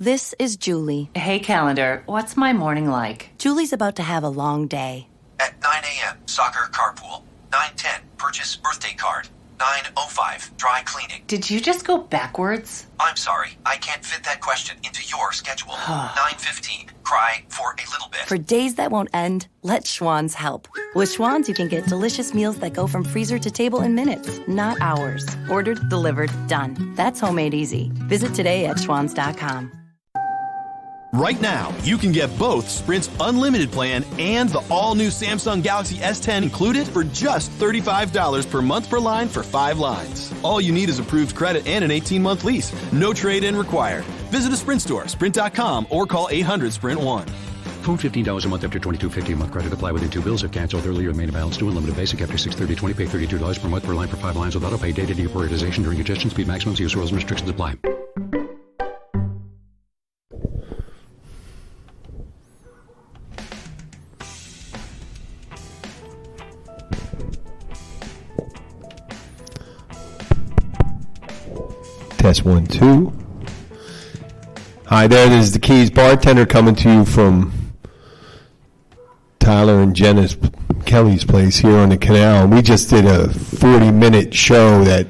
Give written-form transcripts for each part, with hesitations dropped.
This is Julie. Hey, calendar, what's my morning like? Julie's about to have a long day. At 9 a.m., soccer carpool. 9:10, purchase birthday card. 9:05, dry cleaning. Did you just go backwards? I'm sorry, I can't fit that question into your schedule. 9:15, cry for a little bit. For days that won't end, let Schwann's help. With Schwann's, you can get delicious meals that go from freezer to table in minutes, not hours. Ordered, delivered, done. That's homemade easy. Visit today at schwanns.com. Right now, you can get both Sprint's unlimited plan and the all-new Samsung Galaxy S10 included for just $35 per month per line for 5 lines. All you need is approved credit and an 18-month lease. No trade-in required. Visit a Sprint store, sprint.com, or call 800-SPRINT-1. Phone $15 a month after $22.50 a month. Credit apply within 2 bills. If canceled earlier, remain a balance due. Unlimited basic after $630.20. Pay $32 per month per line for 5 lines with auto pay. Data deprioritization during congestion. Speed maximums. Use rules and restrictions apply. Test 1, 2. Hi there, this is the Keys bartender coming to you from Tyler and Jenna's Kelly's place here on the canal. We just did a 40-minute show that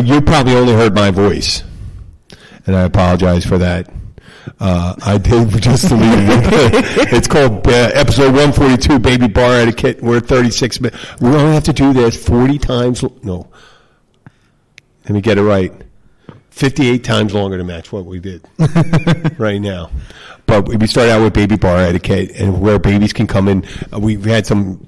you probably only heard my voice, and I apologize for that. I did just leave. It's called episode 142, Baby Bar Etiquette. We're 36 minutes. We only have to do this 40 times. No. Let me get it right. 58 times longer to match what we did right now. But we started out with Baby Bar Etiquette and where babies can come in. We've had some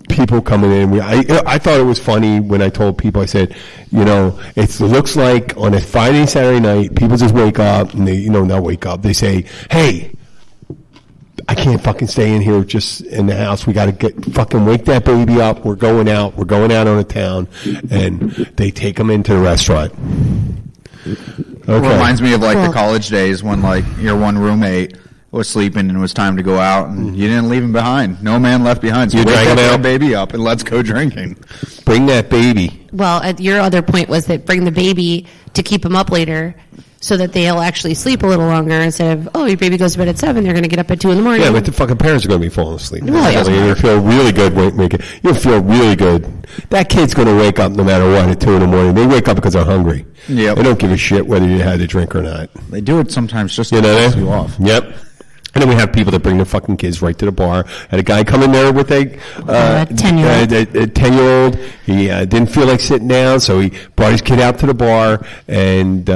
people coming in. I thought it was funny when I told people, I said, it looks like on a Friday, Saturday night, people just wake up and they, not wake up. They say, hey, I can't fucking stay in here just in the house. We got to fucking wake that baby up. We're going out. We're going out on the town. And they take them into the restaurant. Okay. It reminds me of the college days when your one roommate was sleeping and it was time to go out and you didn't leave him behind. No man left behind. So you wake that baby up and let's go drinking. Bring that baby. Well, your other point was that bring the baby to keep him up later so that they'll actually sleep a little longer instead of, your baby goes to bed at 7, they're going to get up at 2 in the morning. Yeah, but the fucking parents are going to be falling asleep. Well, you'll feel really good. You'll feel really good. That kid's going to wake up no matter what at 2 in the morning. They wake up because they're hungry. Yep. They don't give a shit whether you had a drink or not. They do it sometimes just to piss you off. Yep. And then we have people that bring their fucking kids right to the bar. Had a guy come in there with a 10-year-old. A 10-year-old. He didn't feel like sitting down, so he brought his kid out to the bar, and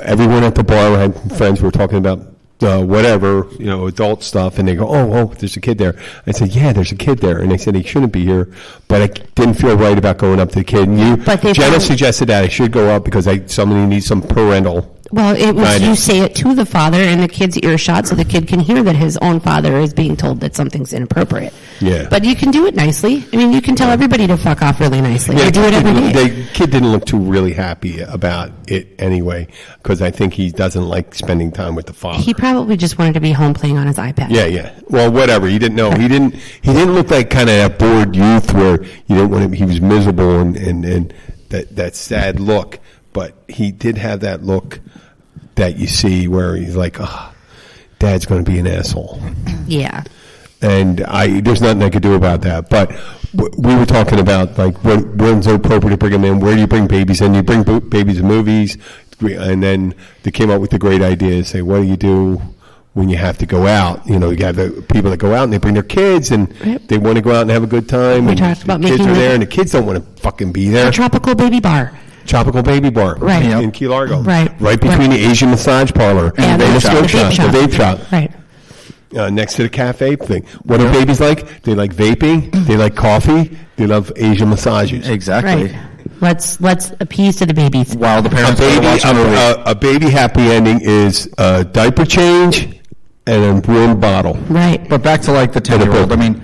everyone at the bar had friends who were talking about whatever, adult stuff, and they go, oh, there's a kid there. I said, yeah, there's a kid there. And they said he shouldn't be here, but I didn't feel right about going up to the kid. And Jenna suggested that I should go up because somebody needs some parental. Well, it was you say it to the father in the kid's earshot so the kid can hear that his own father is being told that something's inappropriate. Yeah. But you can do it nicely. I mean, you can tell everybody to fuck off really nicely. Yeah, I do it every day. The kid didn't look too really happy about it anyway because I think he doesn't like spending time with the father. He probably just wanted to be home playing on his iPad. Yeah. Well, whatever. He didn't know. He didn't look like kind of that bored youth where you didn't want him. He was miserable and that sad look. But he did have that look that you see where he's like, Dad's going to be an asshole. Yeah. And there's nothing I could do about that. But we were talking about when's it appropriate to bring them in? Where do you bring babies in? You bring babies to movies, and then they came up with the great idea to say, what do you do when you have to go out? You have the people that go out and they bring their kids and they want to go out and have a good time. We talked about kids are there, and the kids don't want to fucking be there. A tropical baby bar. Tropical Baby Bar in Key Largo. Right between the Asian massage parlor and the vape shop. Right. Next to the cafe thing. What do babies like? They like vaping. They like coffee. They love Asian massages. Exactly. Right. Let's appease to the babies. While the parents a baby happy ending is a diaper change and a warm bottle. Right. But back to the 10-year-old. I mean,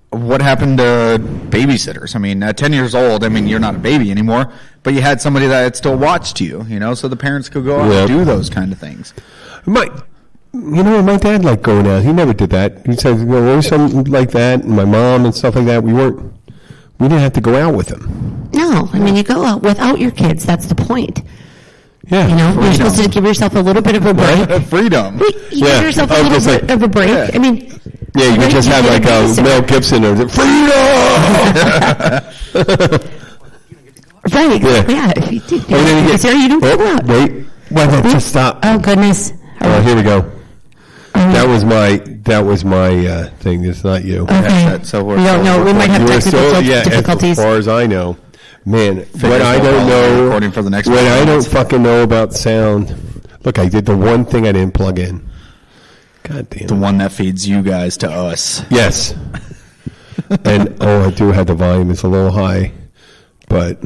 what happened to babysitters? I mean, at 10 years old, you're not a baby anymore, but you had somebody that still watched you, so the parents could go out and do those kind of things. My dad liked going out. He never did that. He said, there was something like that, and my mom and stuff like that. We didn't have to go out with them. No, you go out without your kids. That's the point. Yeah. You know, you're supposed to give yourself a little bit of a break. Freedom. You give yourself a little bit of a break. Yeah. I mean, Yeah, you could just have like a Mel Gibson or freedom. Right. Yeah. If you do, You don't go out. Wait, just stop. Oh goodness. Here we go. That was my thing. It's not you. Okay. So we don't know. We might have technical difficulties. As far as I know, man, what I out don't while know, recording for the next what I 5 don't minutes. fucking know about sound. Look, I did the one thing I didn't plug in. God damn. The one that feeds you guys to us. Yes. And I do have the volume. It's a little high, but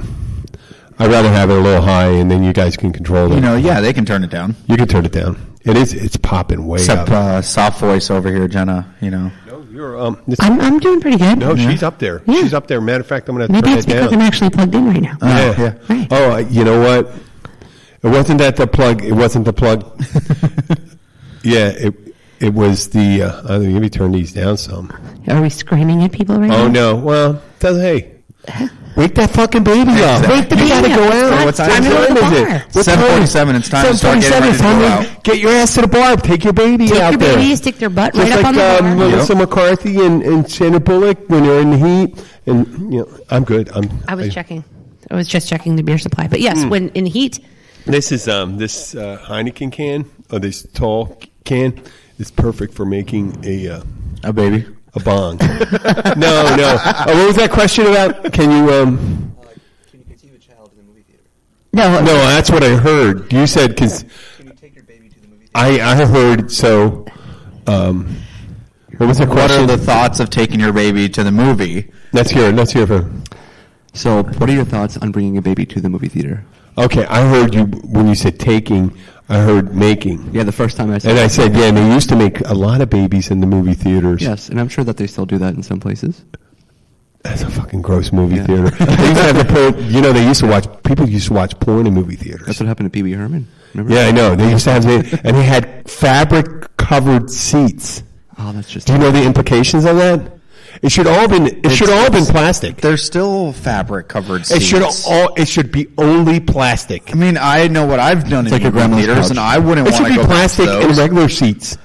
I'd rather have it a little high, and then you guys can control it. You know, yeah, they can turn it down. You can turn it down. It's popping way Except up. soft voice over here, Jenna. You know. No, you're I'm doing pretty good. No, she's up there. Yeah. She's up there. Matter of fact, I'm going to Maybe turn it's it because down. I'm actually plugged in right now. Yeah. Right. Oh, you know what? It wasn't that the plug. It wasn't the plug. Yeah, it was the. Let me turn these down some. Are we screaming at people right now? Oh no! Well, hey, wake that fucking baby up. Wake the You gotta baby go up. out. It's time to go to the bar. 7:47. It's time to start getting ready to go out. Get your ass to the bar. Take your baby Take out your there. baby, stick their butt Just right up like on the bar. Melissa McCarthy and Sandra Bullock when they're in the heat. And I'm good. I was checking. I was just checking the beer supply. But yes, when in heat. This is this Heineken can, or this tall can, is perfect for making a baby. A bong. No. What was that question about? Can you Can you conceive a child in the movie theater? No, that's what I heard. You said Can you take your baby to the movie theater? I heard so. What was the What question? are the thoughts of taking your baby to the movie? Let's hear it. So, what are your thoughts on bringing a baby to the movie theater? Okay, I heard you when you said taking. I heard making. Yeah, the first time I said And I said, yeah, and they used to make a lot of babies in the movie theaters. yes, and I'm sure that they still do that in some places. That's a fucking gross movie Yeah. theater. They used to have the porn, people used to watch porn in movie theaters. That's what happened to Pee Wee Herman. Remember? Yeah, I know. They used to have and they had fabric-covered seats. Oh, that's just. Do you know the implications of that? It should all been plastic. There's still fabric covered seats. It should be only plastic. I mean, I know what I've done like in a movie grandma's theaters, couch. and I wouldn't It want should to be go back to plastic in those. regular seats.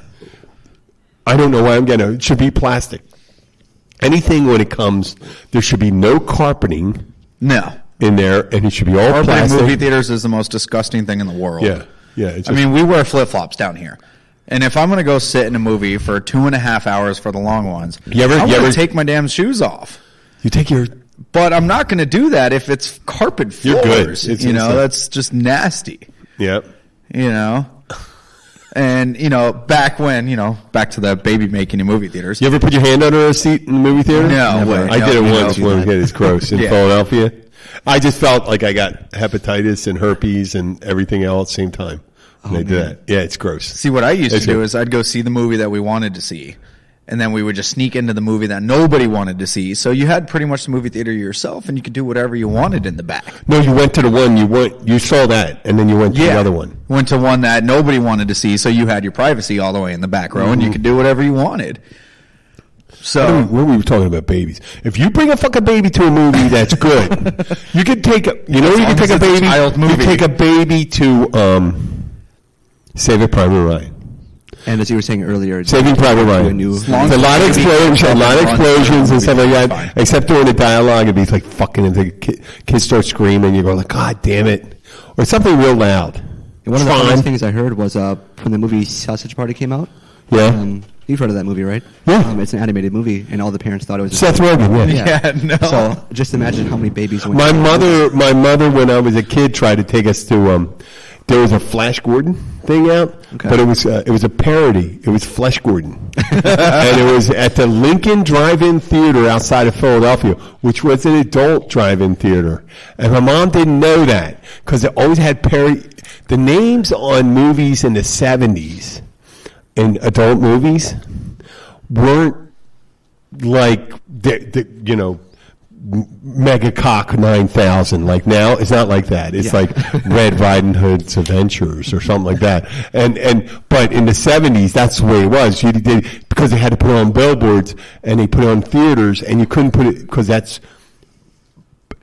I don't know why I'm getting it. It should be plastic. Anything when it comes, there should be no carpeting No. in there, and it should be all Carpet in plastic. movie theaters is the most disgusting thing in the world. Yeah. It's I mean, we wear flip-flops down here. And if I'm going to go sit in a movie for 2.5 hours for the long ones, You ever- I'm you going ever- to take my damn shoes off. you take your. But I'm not going to do that if it's carpet You're floors. good. It's You know, insane. that's just nasty. Yep. You know? And, back to the baby making in movie theaters. You ever put your hand under a seat in the movie theater? No way. I did it No, once no. when it's gross in Yeah. Philadelphia. I just felt like I got hepatitis and herpes and everything all at the same time. And I did that. Yeah, it's gross. See, what I used It's to do good. is I'd go see the movie that we wanted to see, and then we would just sneak into the movie that nobody wanted to see. So you had pretty much the movie theater yourself, and you could do whatever you wanted in the back. No, you went to the one you saw that, and then you went to the other one. Went to one that nobody wanted to see, so you had your privacy all the way in the back row, and you could do whatever you wanted. So When we were talking about babies, if you bring a fucking baby to a movie that's good, you could take a. You know, As you long can take as a it's a baby. child movie. You take a baby to Saving Private Ryan. And as you were saying earlier, Saving Private Ryan. a new. It's a lot of explosions, and stuff like that. Except during the dialogue, it'd be like fucking, and the kids start screaming. You go like, "God damn it!" Or something real loud. One of the Fine. funniest things I heard was when the movie Sausage Party came out. Yeah. You've heard of that movie, right? Yeah. It's an animated movie, and all the parents thought it was Seth Rogen. Yeah. yeah, no. So just imagine how many babies went. My mother, when I was a kid, tried to take us to. There was a Flash Gordon thing out, Okay. but it was a parody. It was Flesh Gordon, and it was at the Lincoln Drive-In Theater outside of Philadelphia, which was an adult drive-in theater. And my mom didn't know that because it always had the names on movies in the 70s, in adult movies, weren't like Mega Cock 9000. Like now, it's not like that. It's like Red Riding Hood's Adventures or something like that. But in the 70s, that's the way it was. You did because they had to put it on billboards and they put it on theaters, and you couldn't put it because that's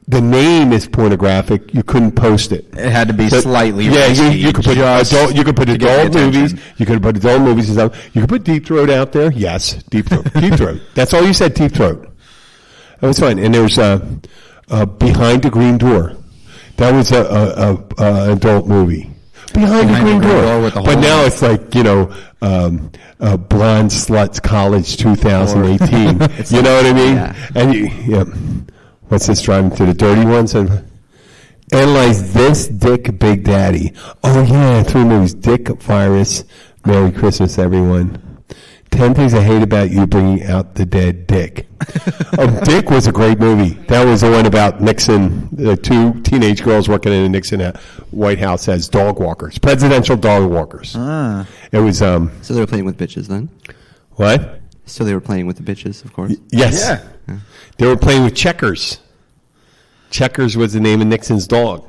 the name is pornographic, you couldn't post it. It had to be slightly. Yeah, you could put adult. You could put adult movies. You could put adult movies and stuff. You could put Deep Throat out there. Yes, Deep Throat. Deep Throat. That's all you said. Deep Throat. That was fine. And there's Behind the Green Door. That was a adult movie. Behind the Green Door. But now it's like, Blonde Sluts College 2018. You know what I mean? Yeah. And what's this, driving through the dirty ones? And analyze this Dick Big Daddy. Oh, yeah, 3 movies. Dick Virus. Merry Christmas, everyone. 10 Things I Hate About You, Bringing Out the Dead Dick. Dick was a great movie. That was the one about Nixon, the 2 teenage girls working in the Nixon White House as dog walkers, presidential dog walkers. It was. So they were playing with bitches then? What? So they were playing with the bitches, of course? Yes. Yeah. They were playing with Checkers. Checkers was the name of Nixon's dog.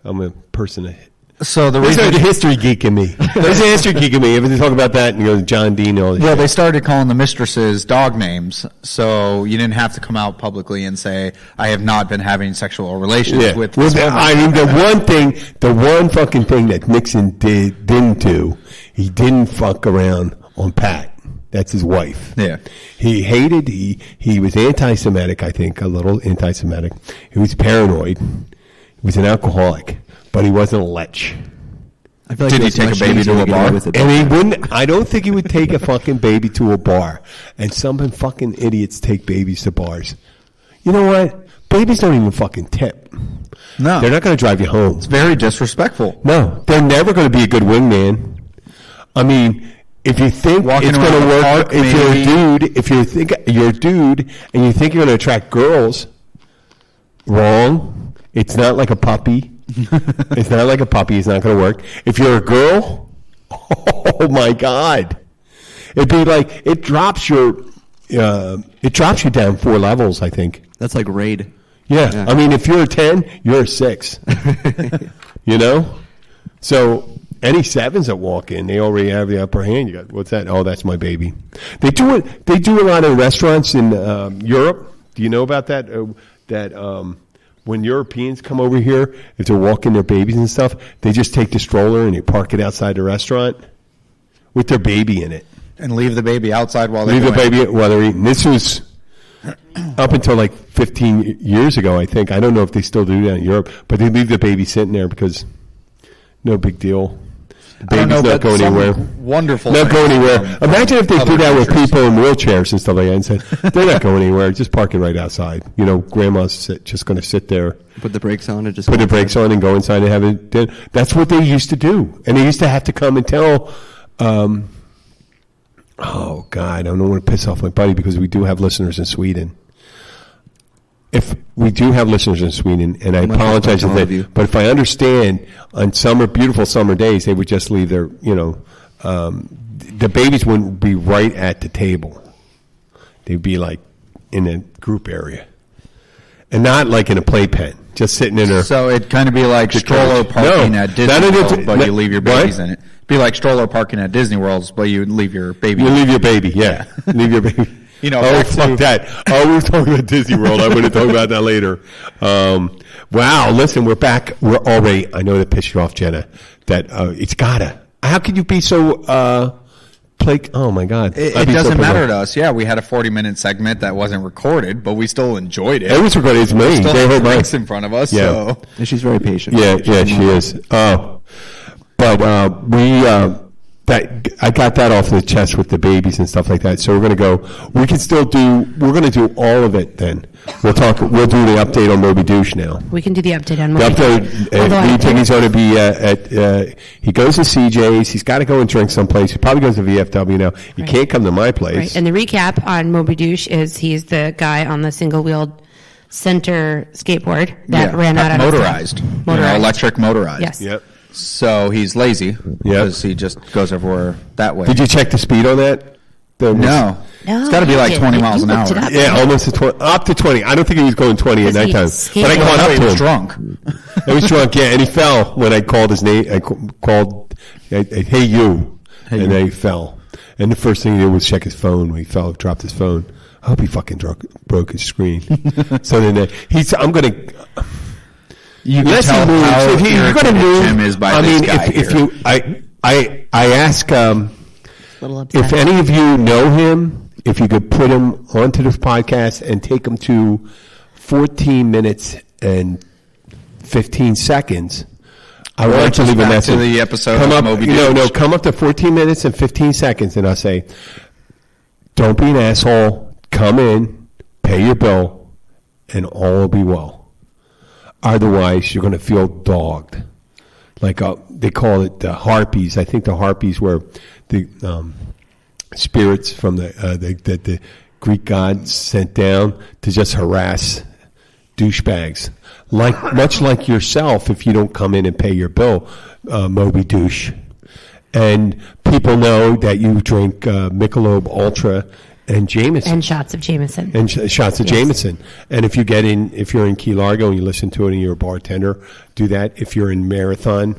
I'm a person that. So There's a history geek in me. There's a history geek in me. If you talk about that, and you go, John Dean, all this shit. they started calling the mistresses dog names, so you didn't have to come out publicly and say, I have not been having sexual relations with this woman. I mean, the one fucking thing that Nixon didn't do, he didn't fuck around on Pat. That's his wife. Yeah. He hated, he was anti-Semitic, I think, a little anti-Semitic. He was paranoid. He was an alcoholic. But he wasn't a lech. I feel like Did he take a baby to a bar? And he wouldn't. I don't think he would take a fucking baby to a bar. And some fucking idiots take babies to bars. You know what? Babies don't even fucking tip. No. They're not going to drive you home. It's very disrespectful. No. They're never going to be a good wingman. I mean, if you think Walking it's going to work, park, if you're a dude and you think you're going to attract girls, wrong. It's not like a puppy. It's not like a puppy. It's not going to work. If you're a girl, oh my God, it'd be like it drops you down 4 levels. I think That's like Raid. Yeah. I mean, if you're a 10, you're a 6. You know, so any 7s that walk in, they already have the upper hand. You got, what's that? Oh, that's my baby. They do it. They do a lot of restaurants in Europe. Do you know about that? When Europeans come over here, if they're walking their babies and stuff, they just take the stroller and they park it outside the restaurant with their baby in it. And leave the baby outside while they're Leave the baby while they're eating. This was up until like 15 years ago, I think. I don't know if they still do that in Europe, but they leave the baby sitting there because no big deal. The baby's not going anywhere. Wonderful. Not going anywhere. Imagine if they did that with people in wheelchairs and stuff like that and said, they're not going anywhere. Just park it right outside. You know, grandma's just going to sit there. Put the brakes on and just put the brakes on and go inside and have it dinner. That's what they used to do. And they used to have to come and tell, oh, God, I don't want to piss off my buddy because we do have listeners in Sweden. If we do have listeners in Sweden, and I apologize for that, but if I understand, on beautiful summer days, they would just leave their, the babies wouldn't be right at the table. They'd be like in a group area, and not like in a playpen, just sitting in a. So it'd kind of be like stroller parking at Disney World, but you leave your babies in it. Be like stroller parking at Disney World, but you leave your baby. You leave your baby, yeah. Leave your baby. You know, fuck that. Oh, we were talking about Disney World. I'm going to talk about that later. Wow, listen, we're back. We're already, I know that pissed you off, Jenna, that it's gotta. How could you be so, oh my God. It doesn't matter to us. Yeah, we had a 40-minute segment that wasn't recorded, but we still enjoyed it. It was recorded. It's me. Still have drinks in front of us. Yeah. So. And she's very patient. Yeah, she is. But I got that off the chest with the babies and stuff like that. So we're going to do all of it then. We'll do the update on Moby Douche now. We can do the update on Moby Douche. We think he's going to be he goes to CJ's. He's got to go and drink someplace. He probably goes to VFW now. He can't come to my place. Right. And the recap on Moby Douche is he's the guy on the single-wheeled center skateboard that ran out of motorized. Electric motorized. Yes. Yep. So he's lazy because he just goes everywhere that way. Did you check the speed on that? No. It's got to be like 20 miles an hour. Yeah, almost up to 20. I don't think he was going 20 at nighttime. But I caught up to him. He was drunk. He was drunk, yeah, and he fell when I called his name. I called, hey, you, and he fell. And the first thing he did was check his phone. When he fell, dropped his phone. I hope he fucking broke his screen. So then I'm going to. You can tell how you're going to move. Jim is by this guy I ask if any of you know him, if you could put him onto this podcast and take him to 14 minutes and 15 seconds. I want to leave a message. To the episode of Moby Douche. Come up to 14 minutes and 15 seconds, and I'll say, don't be an asshole. Come in, pay your bill, and all will be well. Otherwise, you're going to feel dogged. Like they call it the harpies. I think the harpies were the spirits from the Greek gods sent down to just harass douchebags. Much like yourself, if you don't come in and pay your bill, Moby Douche. And people know that you drink Michelob Ultra and Jameson. And shots of Jameson. And shots of Jameson. And if you're in Key Largo and you listen to it and you're a bartender, do that. If you're in Marathon,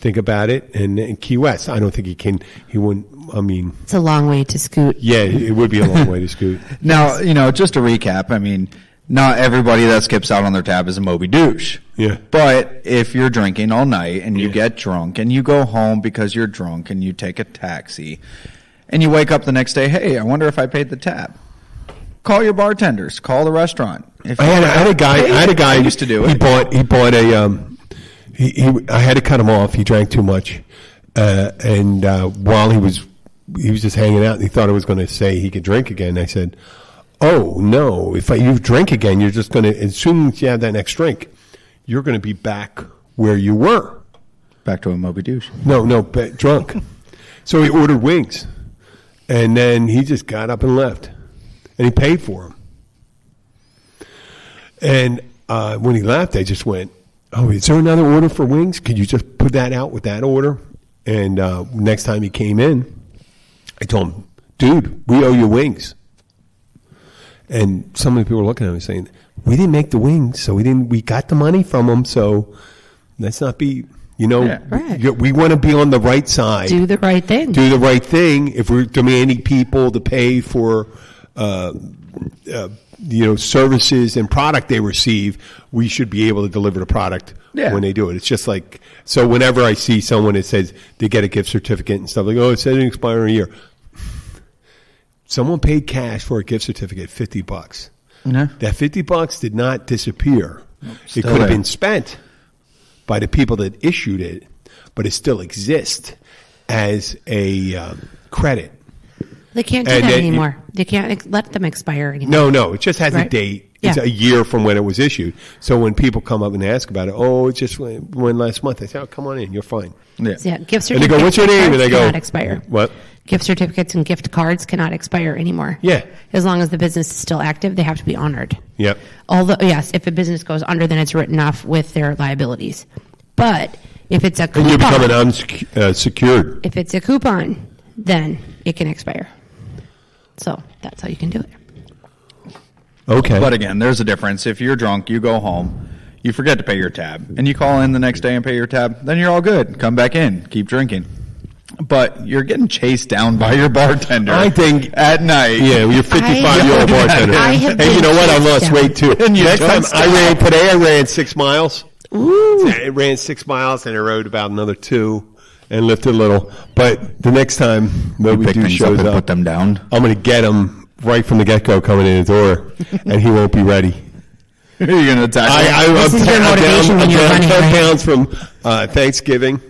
think about it. And in Key West, I don't think he wouldn't, I mean. It's a long way to scoot. Yeah, it would be a long way to scoot. Now, just to recap, I mean, not everybody that skips out on their tab is a Moby Douche. Yeah. But if you're drinking all night and you get drunk and you go home because you're drunk and you take a taxi and you wake up the next day, hey, I wonder if I paid the tab. Call your bartenders. Call the restaurant. I had a guy who used to do it. He bought I had to cut him off. He drank too much. And while he was just hanging out and he thought I was going to say he could drink again. I said, oh, no, if you drink again, you're just going to, as soon as you have that next drink, you're going to be back where you were. Back to a Moby Douche. No, drunk. So he ordered wings. And then he just got up and left. And he paid for them. And when he left, I just went, oh, is there another order for wings? Could you just put that out with that order? And next time he came in, I told him, dude, we owe you wings. And some of the people were looking at me saying, we didn't make the wings, so we got the money from them, so let's not be, right. We want to be on the right side. Do the right thing. Do the right thing. If we're demanding people to pay for, services and product they receive, we should be able to deliver the product when they do it. It's just like, so whenever I see someone that says they get a gift certificate and stuff like, oh, it says it expires in a year. Someone paid cash for a gift certificate, $50. Yeah. That $50 did not disappear. Still it could have there. been spent by the people that issued it, but it still exists as a credit. They can't do that anymore. They can't let them expire anymore. No, it just has a date. It's a year from when it was issued. So when people come up and ask about it, oh, it just went last month. I say, oh, come on in, you're fine. Yeah. So And gift certificates they go, what's your name? And they go, cannot expire. What? Gift certificates and gift cards cannot expire anymore. Yeah. As long as the business is still active, they have to be honored. Yep. Although, yes, if a business goes under, then it's written off with their liabilities. But if it's a coupon, and you become an unsecured. If it's a coupon, then it can expire. So that's how you can do it. Okay. But again, there's a difference. If you're drunk, you go home, you forget to pay your tab, and you call in the next day and pay your tab, then you're all good. Come back in, keep drinking. But you're getting chased down by your bartender. I think at night. Yeah, you're 55-year-old bartender. Hey, you know what? I lost weight too. And Next time I ran 6 miles. Ooh. I ran 6 miles and I rode about another 2 and lifted a little. But the next time Moby Douche shows up, put them down. I'm going to get him right from the get-go coming in the door, and he won't be ready. You're going to attack him. This is your motivation when you're running, 10 right? pounds from Thanksgiving.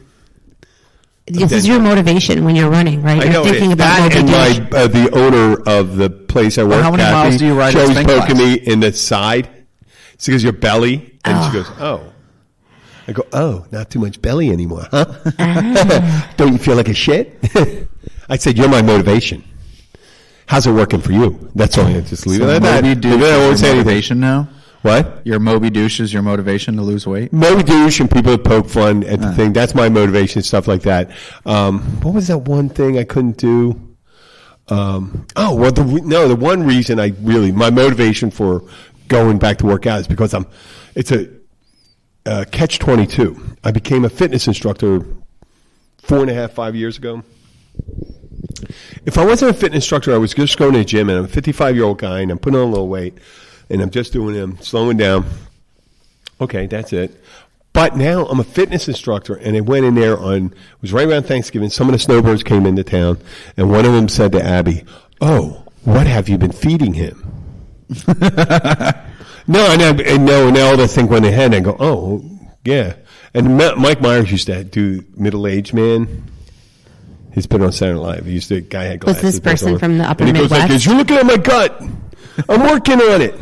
This is your motivation when you're running, right? I know You're thinking that, about Moby Douche. and the owner of the place I work, how many Kathy, miles do you ride she in always spin poking class? me in the side. She goes, your belly, and she goes, oh. I go, oh, not too much belly anymore, huh? Don't you feel like a shit? I said, you're my motivation. How's it working for you? That's all. I just leave it at that. Moby Douche I won't is say your anything. motivation now? What? Your Moby Douche is your motivation to lose weight? Moby Douche and people that poke fun at the thing. That's my motivation, stuff like that. What was that one thing I couldn't do? The one reason my motivation for going back to work out is because it's a catch-22. I became a fitness instructor 4.5, 5 years ago. if I wasn't a fitness instructor, I was just going to the gym, and I'm a 55-year-old guy, and I'm putting on a little weight, and I'm just doing them, slowing down. Okay, that's it. But now I'm a fitness instructor, and I went in there it was right around Thanksgiving. Some of the snowbirds came into town, and one of them said to Abby, "Oh, what have you been feeding him?" No, now they think when they had, I go, "Oh, yeah." And Mike Myers used to do Middle Aged Man. He's been on Saturday Night Live. Guy had glasses. Was this person from the upper and he Midwest? goes like, "You're looking at my gut. I'm working on it."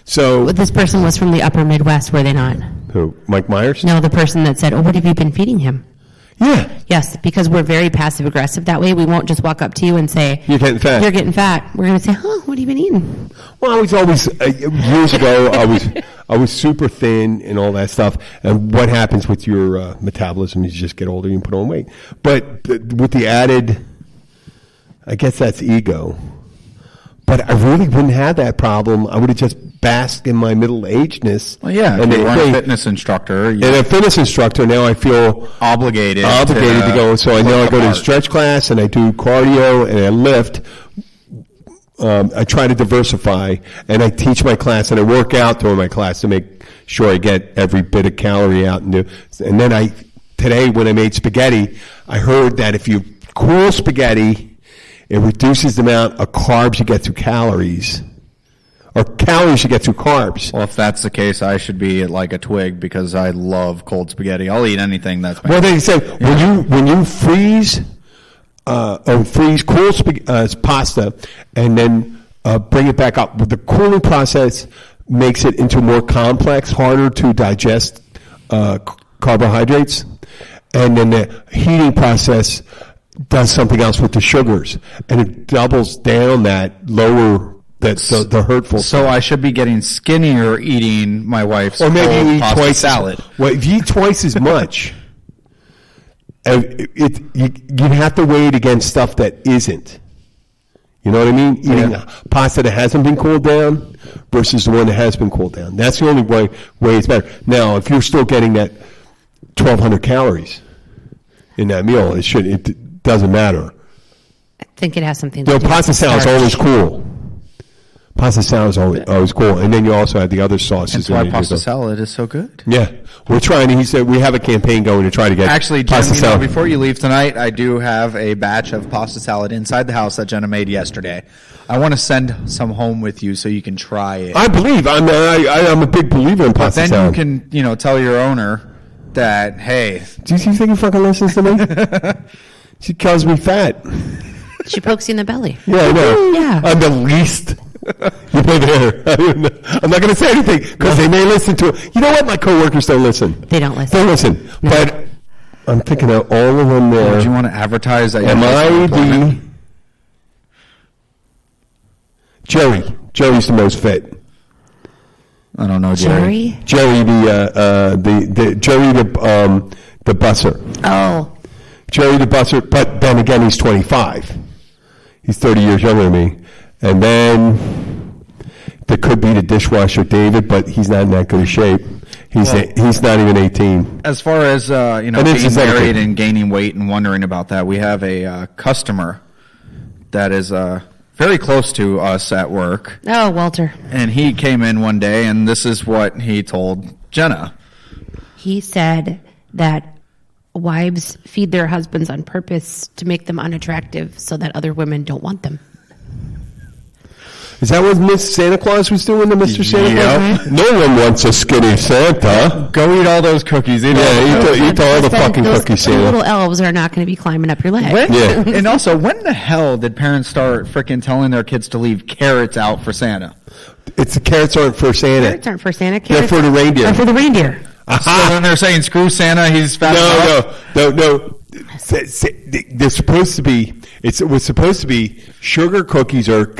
So This person was from the upper Midwest, were they not? who? Mike Myers? No, the person that said, "Oh, what have you been feeding him?" Yeah. Yes, because we're very passive aggressive that way. We won't just walk up to you and say, "You're getting fat." You're getting fat. We're going to say, "Huh, what have you been eating?" Well, I was always years ago. I was super thin and all that stuff. And what happens with your metabolism is you just get older and put on weight. But with the added, I guess that's ego. But I really wouldn't have that problem. I would have just basked in my middle-agedness. Well, yeah, and if you weren't a fitness instructor. And a fitness instructor, now I feel obligated to go. So I know I go to the stretch class and I do cardio and I lift. I try to diversify, and I teach my class and I work out during my class to make sure I get every bit of calorie out. And then today when I made spaghetti, I heard that if you cool spaghetti, it reduces the amount of carbs you get through calories, or calories you get through carbs. Well, if that's the case, I should be like a twig because I love cold spaghetti. I'll eat anything that's made. Well, they say when you freeze cool pasta and then bring it back up, the cooling process makes it into more complex, harder to digest carbohydrates, and then the heating process does something else with the sugars, and it doubles down that lower, the hurtful. So I should be getting skinnier eating my wife's or maybe you eat pasta twice salad. Well, if you eat twice as much, you have to weigh it against stuff that isn't. You know what I mean? Eating pasta that hasn't been cooled down versus the one that has been cooled down. That's the only way it's better. Now, if you're still getting that 1,200 calories in that meal, it doesn't matter. I think it has something to do with pasta salad is always cool. Pasta salad is always cool. And then you also have the other sauces. That's why pasta salad is so good. Yeah. We're trying, he said, we have a campaign going to try to get Actually, pasta Jenna, salad. Before you leave tonight, I do have a batch of pasta salad inside the house that Jenna made yesterday. I want to send some home with you so you can try it. I believe. I'm a big believer in pasta salad. Then you can, tell your owner that, hey. Do you think he fucking listens to me? She calls me fat. She pokes you in the belly. Yeah, I know. Yeah. I'm the least. You put there. I'm not going to say anything because they may listen to it. You know what? My coworkers don't listen. They don't listen. They listen. No. But I'm thinking of all of them there. Do you want to advertise that? Am I the... Jerry's the most fit. I don't know, Jerry. Jerry, the busser. Oh. Jerry the busser, but then again, he's 25. He's 30 years younger than me. And then there could be the dishwasher, David, but he's not in that good a shape. He's not even 18. As far as being married and gaining weight and wondering about that, we have a customer that is very close to us at work. Oh, Walter. And he came in one day, and this is what he told Jenna. He said that wives feed their husbands on purpose to make them unattractive so that other women don't want them. Is that what Miss Santa Claus was doing to Mr. Santa Claus? No one wants a skinny Santa. Go eat all those cookies. Eat all the fucking cookies, Santa. Little elves are not going to be climbing up your leg. And also, when the hell did parents start freaking telling their kids to leave carrots out for Santa? It's the carrots aren't for Santa. Carrots aren't for Santa. They're for the reindeer. They're for the reindeer. So then they're saying, screw Santa, he's fat. No. They're supposed to be, it was supposed to be sugar cookies or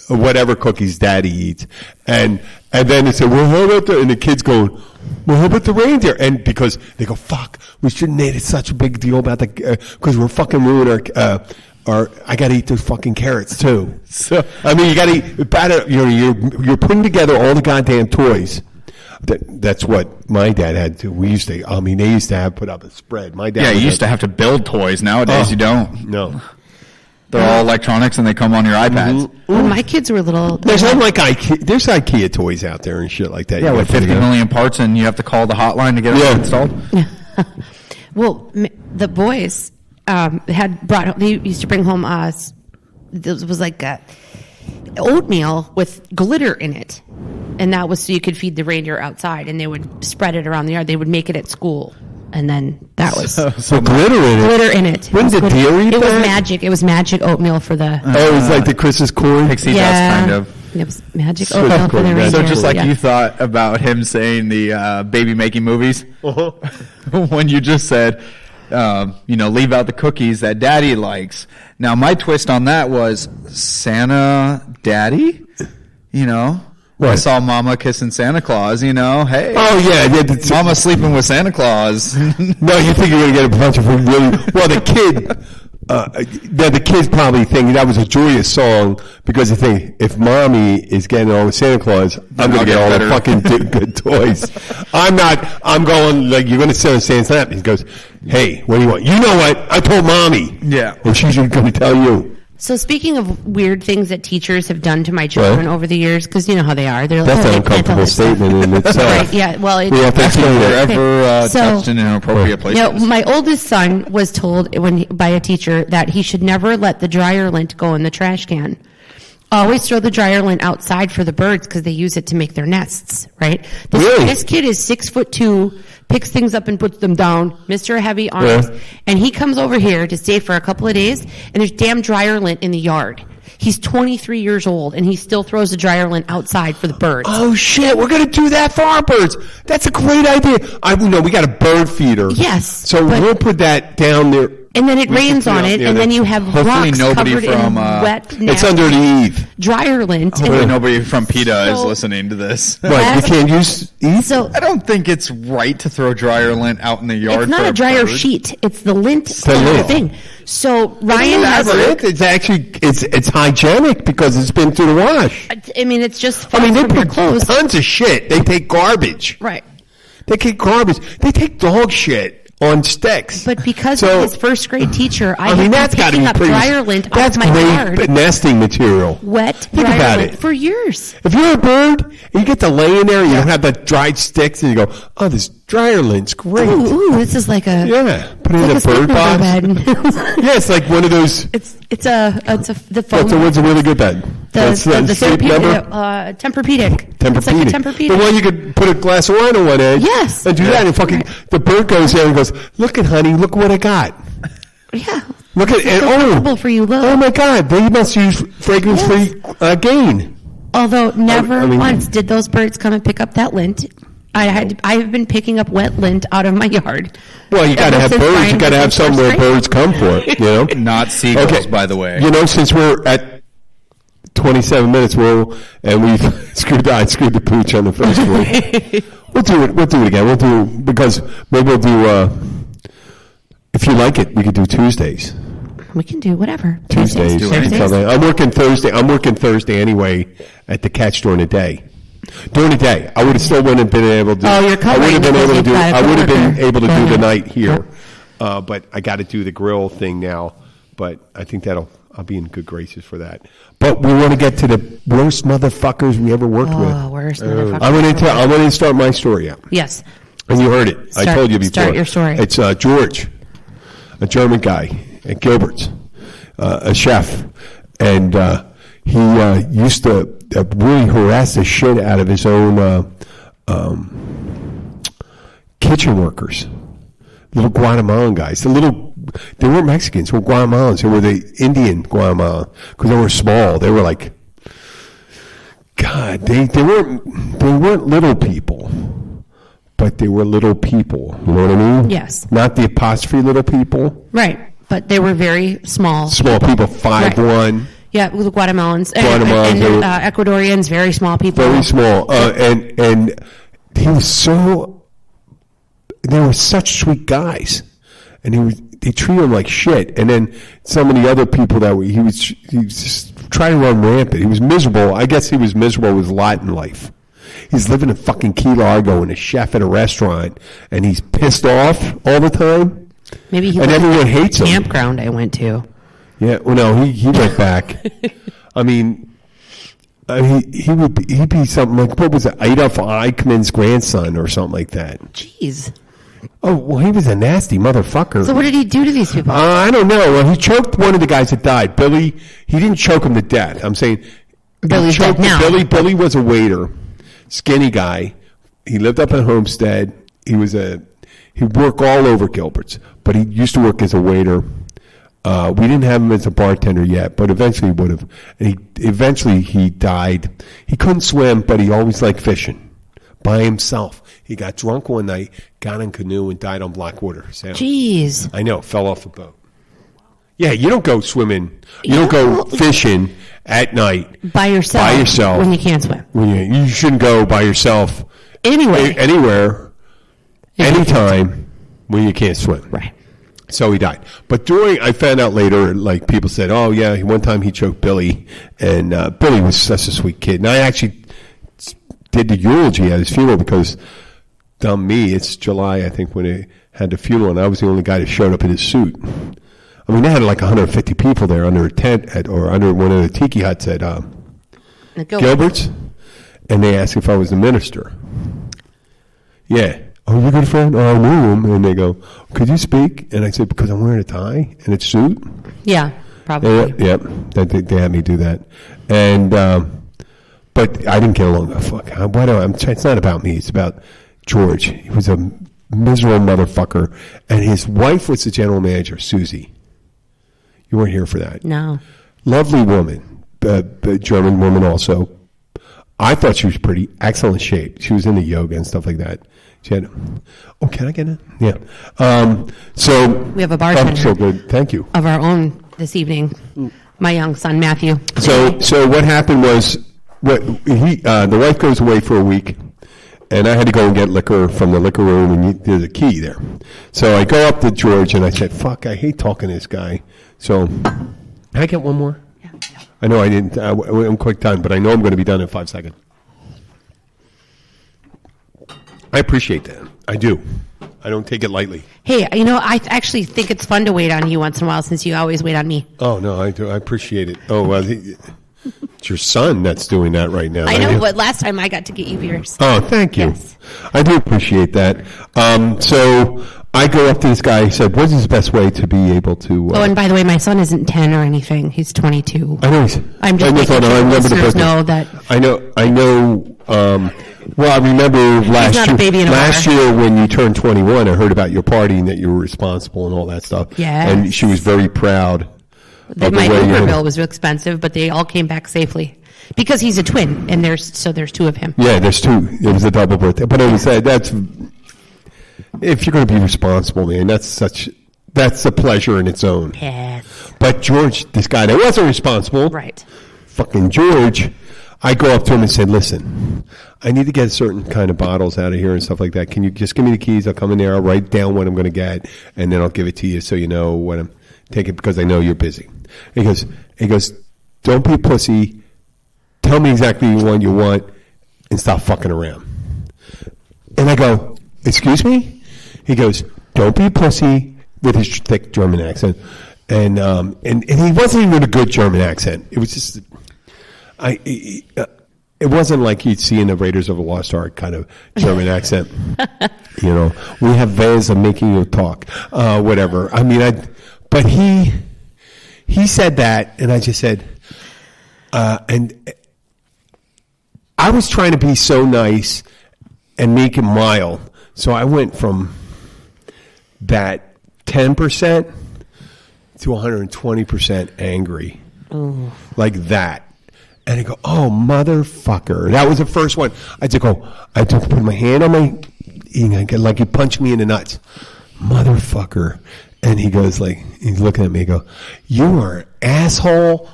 whatever cookies Daddy eats. And then they say, well, how about and the kids going, well, how about the reindeer? And because they go, fuck, we shouldn't make it such a big deal about because we're fucking ruining our I got to eat those fucking carrots too. So, I mean, you got to eat, you're putting together all the goddamn toys. That's what my dad had to. They used to have put up a spread. My dad. Yeah, you used to have to build toys. Nowadays, you don't. No. They're all electronics, and they come on your iPads. When my kids were little, There's there's IKEA toys out there and shit like that. Yeah, with 50 million parts, and you have to call the hotline to get it installed. Well, the boys had brought. They used to bring home this was like oatmeal with glitter in it, and that was so you could feed the reindeer outside, and they would spread it around the yard. They would make it at school, and then that was so glitter in it. Glitter in it. When did deer eat it? That? Was magic. It was magic oatmeal for the. Oh, it was like the Christmas corn. Pixie dust, kind of. It was magic oatmeal for the reindeer. So just like you thought about him saying the baby making movies, when you just said, leave out the cookies that Daddy likes. Now my twist on that was Santa Daddy. What? I saw Mama kissing Santa Claus. Hey. Oh yeah, Mama sleeping with Santa Claus. No, you think you're gonna get a bunch of really well. The kid. The kids probably think that was a joyous song because they think if mommy is getting on with Santa Claus, I'm going to get all the fucking good toys. I'm going like, you're going to send Santa's lap. He goes, hey, what do you want? You know what? I told mommy. Yeah. And she's going to tell you. So speaking of weird things that teachers have done to my children over the years, because you know how they are. They're that's an uncomfortable statement in itself. Right, yeah, well, that's when we're ever touched in inappropriate places. My oldest son was told by a teacher that he should never let the dryer lint go in the trash can. Always throw the dryer lint outside for the birds because they use it to make their nests, right? This kid is 6'2", picks things up and puts them down, Mr. Heavy Arms, and he comes over here to stay for a couple of days, and there's damn dryer lint in the yard. He's 23 years old, and he still throws the dryer lint outside for the birds. Oh, shit, we're going to do that for our birds. That's a great idea. We got a bird feeder. Yes. So we'll put that down there. And then it rains on it, and then you have rocks covered in wet, it's under the eave. Dryer lint. Hopefully nobody from PETA is listening to this. Right, you can't use eve? So I don't think it's right to throw dryer lint out in the yard. It's not for a dryer bird. sheet. It's the lint thing. So Ryan has it. It's actually it's hygienic because it's been through the wash. I mean, it's just. They put tons of shit. They take garbage. Right. They take garbage. They take dog shit on sticks. But because of his first grade teacher, I mean, that's got to be pretty. Dryer lint that's out of my yard. Great nesting material. Wet dryer lint for years. If you're a bird and you get to lay in there, you don't have the dried sticks, and you go, "Oh, this dryer lint's great." Ooh, this is like a put it in a bird box. Yeah, it's like one of those. It's the foam. What's a really good bed? The Tempur-Pedic. It's like a Tempur-Pedic. The one you could put a glass of wine on one edge. Yes. And do that, and the bird goes there and goes, "Look at honey, look what I got." Yeah. Look at it. Comfortable for you, oh my God! They must use fragrance-free Gain. Although never once did those birds come and pick up that lint. I have been picking up wet lint out of my yard. Well, you got to have birds. You got to have somewhere where birds come for it. Not seagulls, by the way. Since we're at 27 minutes, and we've screwed the pooch on the first one. We'll do it again. We'll do because maybe we'll do. If you like it, we could do Tuesdays. We can do whatever. Tuesdays. I'm working Thursday anyway at the Catch during the day. During the day, I would have still wouldn't have been able to. Oh, you're covering. I would have been able to do the night here, but I got to do the grill thing now. But I think I'll be in good graces for that. But we want to get to the worst motherfuckers we ever worked with. Oh, worst motherfuckers. I want to start my story out. Yes. And you heard it. I told you before. Start your story. It's George, a German guy at Gilbert's, a chef, and he used to really harass the shit out of his own kitchen workers, little Guatemalan guys. They weren't Mexicans, they were Guatemalans. They were the Indian Guatemala because they were small. They were like, God, they weren't little people, but they were little people. You know what I mean? Yes. Not the apostrophe little people. Right, but they were very small. Small people, 5'1". Right. Yeah, the Guatemalans and Ecuadorians, very small people. Very small, and he was so. They were such sweet guys, and they treated him like shit. And then some of the other people he was just trying to run rampant. He was miserable. I guess he was miserable with his lot in life. He's living in fucking Key Largo and a chef at a restaurant, and he's pissed off all the time. Maybe he and everyone hates him. Campground I went to. Yeah, well, no, he went back. I mean, he'd be something like, what was it, Adolf Eichmann's grandson or something like that. Jeez. Oh, well, he was a nasty motherfucker. So what did he do to these people? I don't know. Well, he choked one of the guys that died. Billy, he didn't choke him to death. I'm saying Billy's dead now. Billy was a waiter, skinny guy. He lived up in Homestead. He'd work all over Gilbert's, but he used to work as a waiter. We didn't have him as a bartender yet, but eventually would have. And eventually he died. He couldn't swim, but he always liked fishing by himself. He got drunk one night, got in a canoe, and died on Blackwater Sound. Jeez. I know, fell off the boat. Yeah, you don't go swimming. You don't go fishing at night by yourself when you can't swim. You shouldn't go by yourself anywhere, anytime when you can't swim. Right. So he died. But I found out later, like people said, oh yeah, one time he choked Billy, and Billy was such a sweet kid. And I actually did the eulogy at his funeral because, it's July, I think, when they had the funeral, and I was the only guy that showed up in his suit. I mean, they had like 150 people there under a tent or under one of the tiki huts at Gilbert's, and they asked if I was the minister. Yeah. Oh, you're a good friend? Oh, I knew him. And they go, could you speak? And I said, because I'm wearing a tie and a suit. Yeah, probably. Yeah, they had me do that. And but I didn't get along. It's not about me. It's about George. He was a miserable motherfucker, and his wife was the general manager, Susie. You weren't here for that. No. Lovely woman, German woman also. I thought she was pretty, excellent shape. She was into yoga and stuff like that. She had, can I get it? Yeah. So we have a bartender. So good. Thank you. Of our own this evening. My young son, Matthew. So what happened was, the wife goes away for a week, and I had to go and get liquor from the liquor room, and there's a key there. So I go up to George, and I said, fuck, I hate talking to this guy. So, can I get one more? Yeah. I know I didn't, I'm quick time, but I know I'm going to be done in 5 seconds. I appreciate that. I do. I don't take it lightly. Hey, I actually think it's fun to wait on you once in a while since you always wait on me. Oh, no, I do. I appreciate it. Oh, well, it's your son that's doing that right now. I know, but last time I got to get you beers. Oh, thank you. Yes. I do appreciate that. So I go up to this guy. He said, what's his best way to be able to... and by the way, my son isn't 10 or anything. He's 22. I know. I'm just making sure listeners know that... I know. Well, I remember last year when you turned 21, I heard about your party and that you were responsible and all that stuff. Yeah. And she was very proud. My Uber bill was expensive, but they all came back safely. Because he's a twin, and there's two of him. Yeah, there's two. It was a double birthday. But it was that's... If you're going to be responsible, man, that's a pleasure in its own. Yes. But George, this guy that wasn't responsible... Right. Fucking George... I go up to him and said, listen, I need to get certain kind of bottles out of here and stuff like that. Can you just give me the keys? I'll come in there. I'll write down what I'm going to get, and then I'll give it to you so you know what I'm taking because I know you're busy. He goes, don't be a pussy. Tell me exactly what you want and stop fucking around. And I go, excuse me? He goes, don't be a pussy with his thick German accent. And he wasn't even a good German accent. It was just... it wasn't like you'd see in the Raiders of the Lost Ark kind of German accent. We have ways of making you talk, whatever. I mean, but he said that, and I just said, and I was trying to be so nice and make it mild, so I went from that 10% to 120% angry, like that. And I go, oh, motherfucker. That was the first one. I took to put my hand on my, like he punched me in the nuts. Motherfucker. And he goes he's looking at me and go, you are an asshole,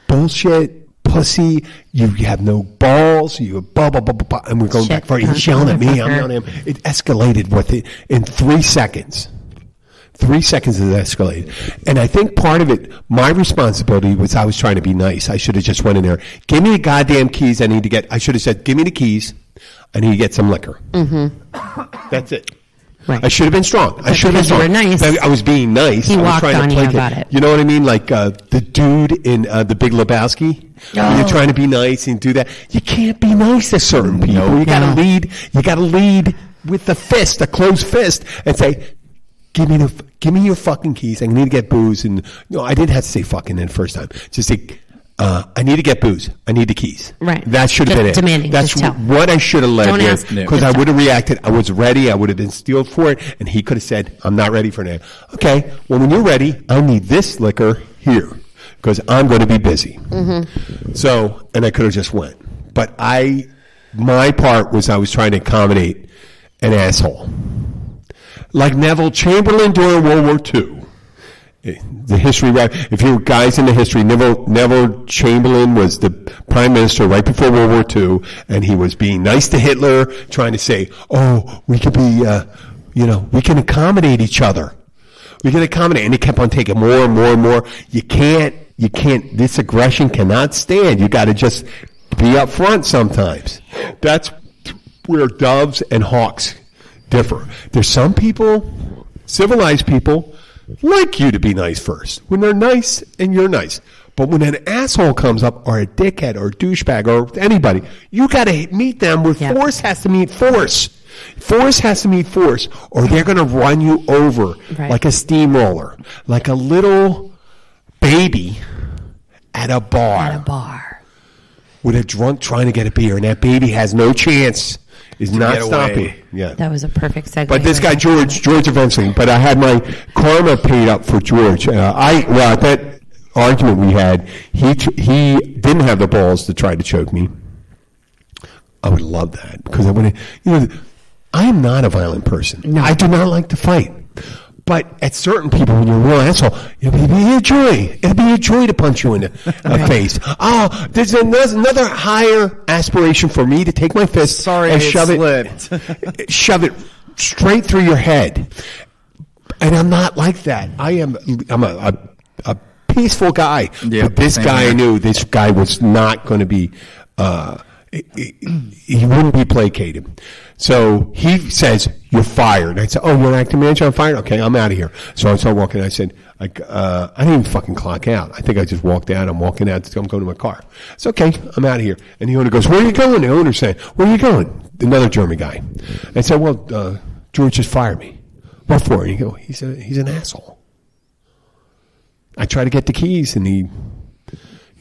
bullshit, pussy, you have no balls, you have blah, blah, blah, blah, blah. And we're going back for it. He's yelling at me, I'm yelling at him. It escalated in 3 seconds. 3 seconds it escalated. And I think part of it, my responsibility was I was trying to be nice. I should have just went in there. Give me the goddamn keys I need to get. I should have said, give me the keys. I need to get some liquor. Mm-hmm. That's it. Right. I should have been strong. I should have been strong. You were nice. I was being nice. He I was walked trying on to you placate. about it. You know what I mean? Like the dude in The Big Lebowski. When you're trying to be nice and do that. You can't be nice to certain people. You got to lead. You got to lead with the fist, a closed fist, and say, "Give me your fucking keys. I need to get booze." And I didn't have to say "fucking" in the first time. Just say, "I need to get booze. I need the keys." Right. That should have been it. Demanding. That's just tell. what I should have led Don't with, ask. because I would have reacted. I was ready. I would have been steeled for it, and he could have said, "I'm not ready for that." Okay. Well, when you're ready, I need this liquor here because I'm going to be busy. Mm-hmm. So, and I could have just went, but my part was I was trying to accommodate an asshole. Like Neville Chamberlain during World War II. The history, if you guys in the history, Neville Chamberlain was the prime minister right before World War II, and he was being nice to Hitler, trying to say, "Oh, we could be, we can accommodate each other. We can accommodate," and he kept on taking more and more and more. You can't. This aggression cannot stand. You got to just be up front sometimes. That's where doves and hawks differ. There's some people, civilized people, like you to be nice first. When they're nice and you're nice. But when an asshole comes up, or a dickhead, or a douchebag, or anybody, you got to meet them where force has to meet force. Force has to meet force, or they're going to run you over like a steamroller, like a little baby at a bar. With a drunk trying to get a beer, and that baby has no chance. Is not stopping. Yeah, that was a perfect segue. But this guy George eventually. But I had my karma paid up for George. At that argument we had, he didn't have the balls to try to choke me. I would love that because I would. I am not a violent person. No. I do not like to fight. But at certain people, when you're a real asshole, it'll be a joy. It'll be a joy to punch you in the face. Oh, there's another higher aspiration for me to take my fist and shove it straight through your head. And I'm not like that. I'm a peaceful guy. But this guy, I knew this guy was not going to be. He wouldn't be placated. So he says, "You're fired." I said, "Oh, you're an acting manager? I'm fired? Okay, I'm out of here." So I started walking. I said, I didn't even fucking clock out. I think I just walked out. I'm walking out. I'm going to my car. It's okay. I'm out of here. And the owner goes, "Where are you going?" The owner's saying, "Where are you going?" Another German guy. I said, "Well, George just fired me." "What for?" And he goes, he's an asshole. I tried to get the keys, and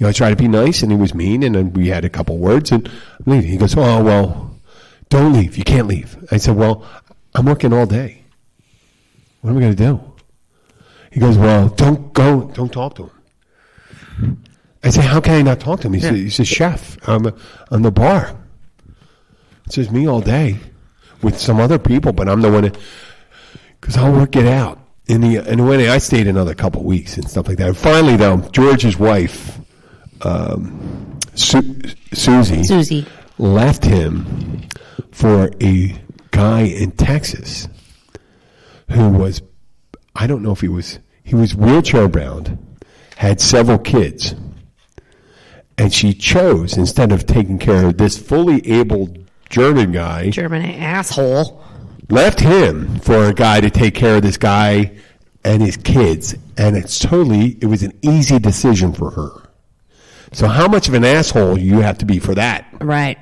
I tried to be nice, and he was mean, and then we had a couple words, and I'm leaving. He goes, "Oh, well, don't leave. You can't leave." I said, "Well, I'm working all day. What am I going to do?" He goes, "Well, don't go. Don't talk to him." I said, "How can I not talk to him?" He's a chef on the bar. It's just me all day with some other people, but I'm the one because I'll work it out. And when I stayed another couple of weeks and stuff like that. And finally, though, George's wife, Susie, left him for a guy in Texas who was, I don't know if he was wheelchair bound, had several kids, and she chose, instead of taking care of this fully able German asshole, left him for a guy to take care of this guy and his kids, and it was an easy decision for her. So how much of an asshole you have to be for that? Right.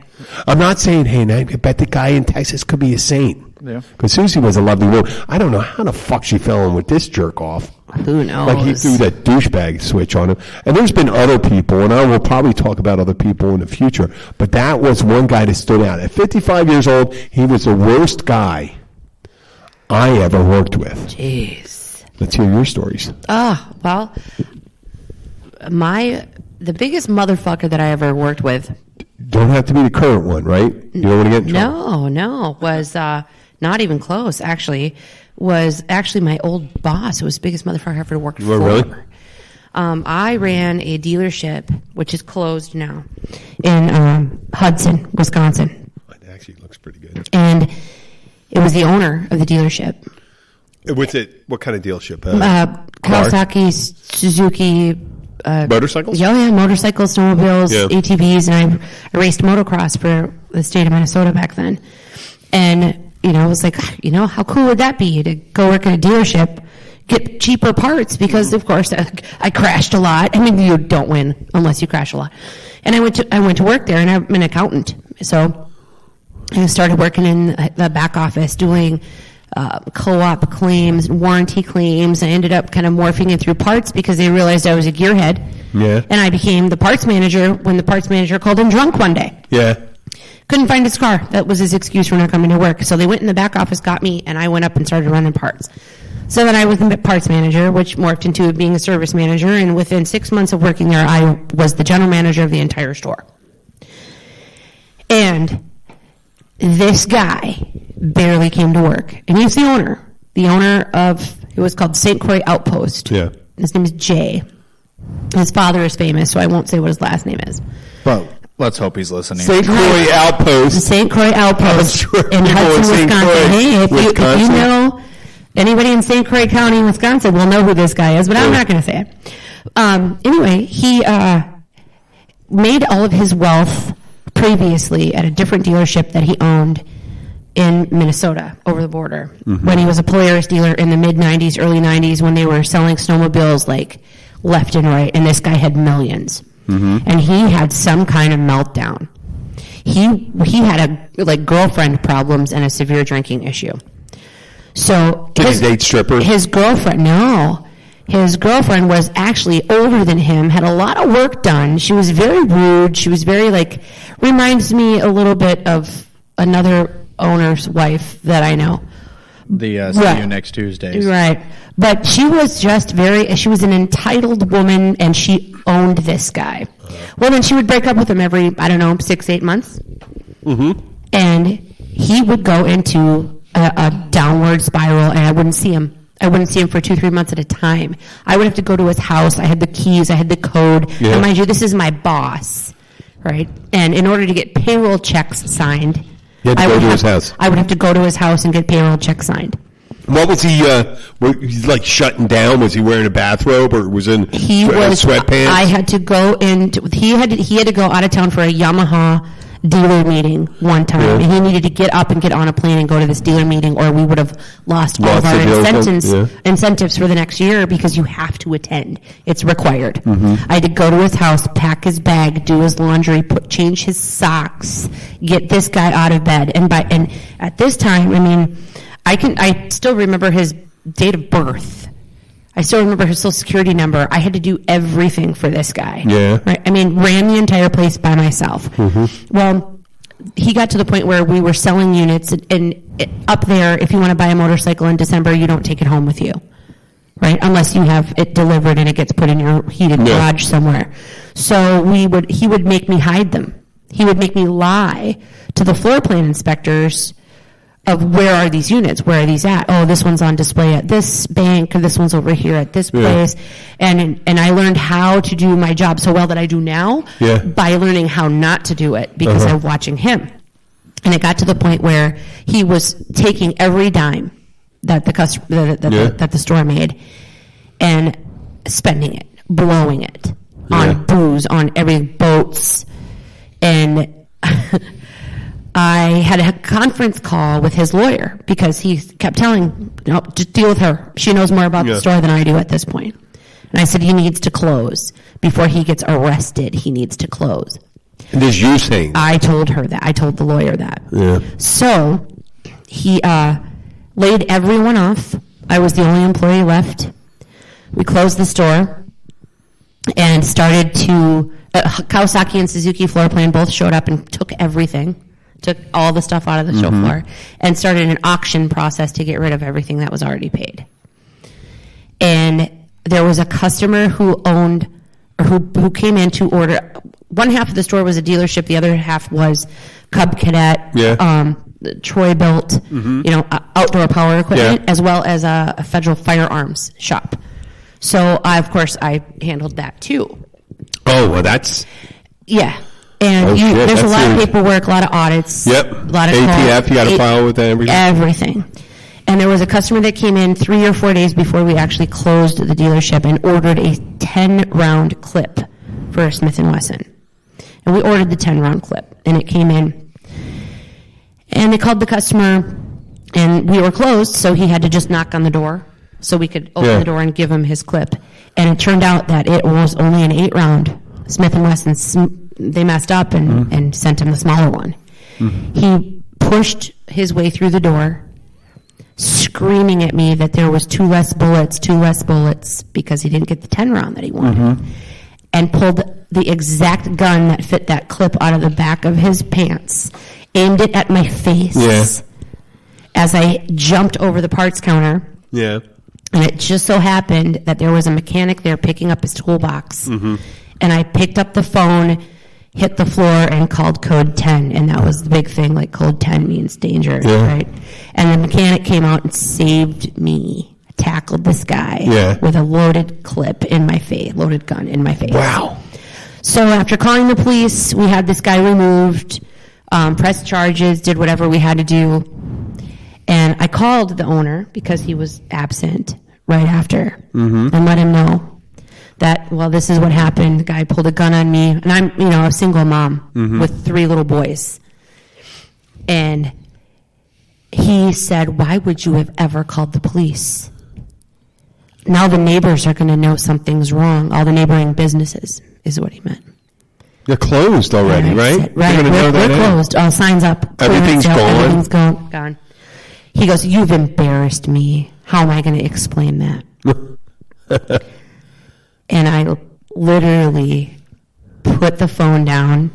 I'm not saying, hey, I bet the guy in Texas could be a saint. Yeah. Because Susie was a lovely woman. I don't know how the fuck she fell in with this jerk off. Who knows? Like he threw that douchebag switch on him. And there's been other people, and I will probably talk about other people in the future, but that was one guy that stood out. At 55 years old, he was the worst guy I ever worked with. Jeez. Let's hear your stories. Well, the biggest motherfucker that I ever worked with. Don't have to be the current one, right? You don't want to get in trouble. No. Was not even close, actually. Was actually my old boss. It was the biggest motherfucker I ever worked for. Really? I ran a dealership, which is closed now, in Hudson, Wisconsin. It actually looks pretty good. And it was the owner of the dealership. What's it? What kind of dealership? Kawasaki, Suzuki. Motorcycles? Yeah, motorcycles, snowmobiles, ATVs, and I raced motocross for the state of Minnesota back then. And I was like, how cool would that be to go work at a dealership, get cheaper parts? Because of course I crashed a lot. I mean, you don't win unless you crash a lot. And I went to work there, and I'm an accountant. So I started working in the back office doing co-op claims, warranty claims. I ended up kind of morphing it through parts because they realized I was a gearhead. Yeah. And I became the parts manager when the parts manager called in drunk one day. Yeah. Couldn't find his car. That was his excuse for not coming to work. So they went in the back office, got me, and I went up and started running parts. So then I was the parts manager, which morphed into being a service manager. And within 6 months of working there, I was the general manager of the entire store. And this guy barely came to work. And he's the owner. The owner of, it was called St. Croix Outpost. Yeah. His name is Jay. His father is famous, so I won't say what his last name is. Well, let's hope he's listening. St. Croix Outpost. St. Croix Outpost Sure in Hudson, St. Wisconsin. Croix, Hey, if you Wisconsin. know anybody in St. Croix County, Wisconsin, will know who this guy is, but I'm not going to say it. Anyway, he made all of his wealth previously at a different dealership that he owned in Minnesota, over the border, when he was a Polaris dealer in the mid-'90s, early '90s, when they were selling snowmobiles like left and right, and this guy had millions. And he had some kind of meltdown. He had girlfriend problems and a severe drinking issue. So Did he date strippers? His girlfriend was actually older than him, had a lot of work done. She was very rude. She was very reminds me a little bit of another owner's wife that I know. The see you next Tuesdays. Right. But she was just she was an entitled woman, and she owned this guy. Well, then she would break up with him every, 6-8 months. And he would go into a downward spiral, and I wouldn't see him. I wouldn't see him for 2-3 months at a time. I would have to go to his house. I had the keys. I had the code. Yeah. And mind you, this is my boss, right? And in order to get payroll checks signed, You had to go to his house. I would have to go to his house and get payroll checks signed. What was he, he's shutting down? Was he wearing a bathrobe or was in He was sweatpants? I had to go into, he had to go out of town for a Yamaha dealer meeting one time, Yeah. and he needed to get up and get on a plane and go to this dealer meeting, or we would have lost all of our the deal, incentives for the next year, because you have to attend. It's required. Mm-hmm. I had to go to his house, pack his bag, do his laundry, change his socks, get this guy out of bed, and at this time, I still remember his date of birth. I still remember his social security number. I had to do everything for this guy. Yeah. Right? Ran the entire place by myself. Mm-hmm. Well, he got to the point where we were selling units, and up there, if you want to buy a motorcycle in December, you don't take it home with you, right? Unless you have it delivered and it gets put in your heated garage somewhere. So he would make me hide them. He would make me lie to the floor plan inspectors of where are these units, where are these at? Oh, this one's on display at this bank, or this one's over here at this place. And I learned how to do my job so well that I do now by learning how not to do it, because I'm watching him. And it got to the point where he was taking every dime that that the store made and spending it, blowing it on booze, on every boats, and I had a conference call with his lawyer because he kept telling, just deal with her. She knows more about the store than I do at this point. And I said, he needs to close. Before he gets arrested, he needs to close. And this you saying? I told her that. I told the lawyer that. Yeah. So he laid everyone off. I was the only employee left. We closed the store and started to Kawasaki and Suzuki floor plan both showed up and took everything. Took all the stuff out of the show floor and started an auction process to get rid of everything that was already paid. And there was a customer who owned, or who came in to order. One half of the store was a dealership. The other half was Cub Cadet, Troy built, outdoor power equipment, as well as a federal firearms shop. So I handled that too. Oh, well, that's... Yeah. And there's a lot of paperwork, a lot of audits. Yep. A lot of ATF, you got to file with everything. Everything. And there was a customer that came in 3 or 4 days before we actually closed the dealership and ordered a 10-round clip for a Smith & Wesson. And we ordered the 10-round clip, and it came in. And they called the customer And we were closed, so he had to just knock on the door so we could open the door and give him his clip. And it turned out that it was only an 8-round Smith & Wesson. They messed up and sent him the smaller one. He pushed his way through the door, screaming at me that there was two less bullets, because he didn't get the 10-round that he wanted. And pulled the exact gun that fit that clip out of the back of his pants, aimed it at my face as I jumped over the parts counter. Yeah. And it just so happened that there was a mechanic there picking up his toolbox. And I picked up the phone, hit the floor, and called code 10. And that was the big thing, like code 10 means danger, right? And the mechanic came out and saved me. Tackled this guy with a loaded clip in my face, loaded gun in my face. Wow. So after calling the police, we had this guy removed, pressed charges, did whatever we had to do. And I called the owner because he was absent right after and let him know that, well, this is what happened. The guy pulled a gun on me. And I'm, a single mom with 3 little boys. And he said, why would you have ever called the police? Now the neighbors are going to know something's wrong. All the neighboring businesses is what he meant. They're closed already, right? Right. We're closed. All signs up. Everything's gone. Everything's gone. He goes, you've embarrassed me. How am I going to explain that? And I literally put the phone down,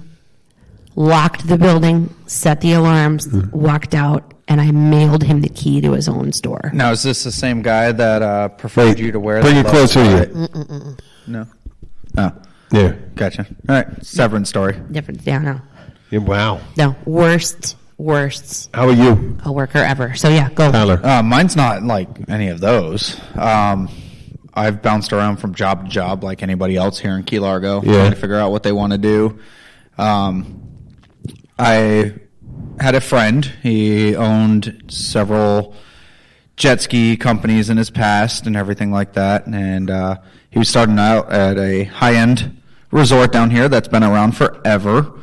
locked the building, set the alarms, walked out, and I mailed him the key to his own store. Now, is this the same guy that preferred you to wear bring the it closer here. No. Oh. Yeah. Gotcha. All right. Severance story. Different. Yeah, no. Yeah, wow. No. Worst How are you? coworker ever. So, yeah, go. Tyler. Mine's not like any of those. I've bounced around from job to job like anybody else here in Key Largo, trying to figure out what they want to do. I had a friend. He owned several jet ski companies in his past and everything like that. And he was starting out at a high-end resort down here that's been around forever,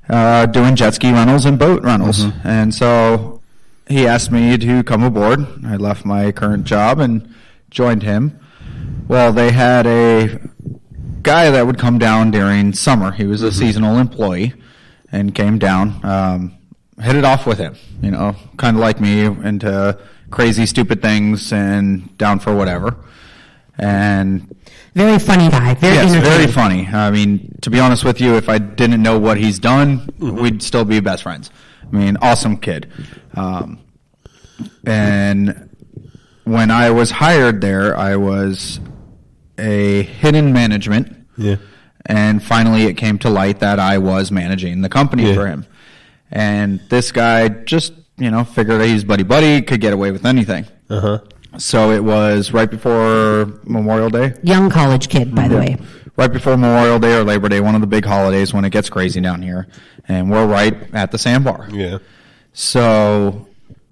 doing jet ski rentals and boat rentals. And so he asked me to come aboard. I left my current job and joined him. Well, they had a guy that would come down during summer. He was a seasonal employee and came down. Hit it off with him, kind of like me, into crazy, stupid things and down for whatever. And very funny guy. Very funny. I mean, to be honest with you, if I didn't know what he's done, we'd still be best friends. I mean, awesome kid. And when I was hired there, I was a hidden management. Yeah. And finally it came to light that I was managing the company for him. And this guy just, figured he's buddy-buddy, could get away with anything. So it was right before Memorial Day. Young college kid, by the way. Right before Memorial Day or Labor Day, one of the big holidays when it gets crazy down here. And we're right at the sandbar. Yeah. So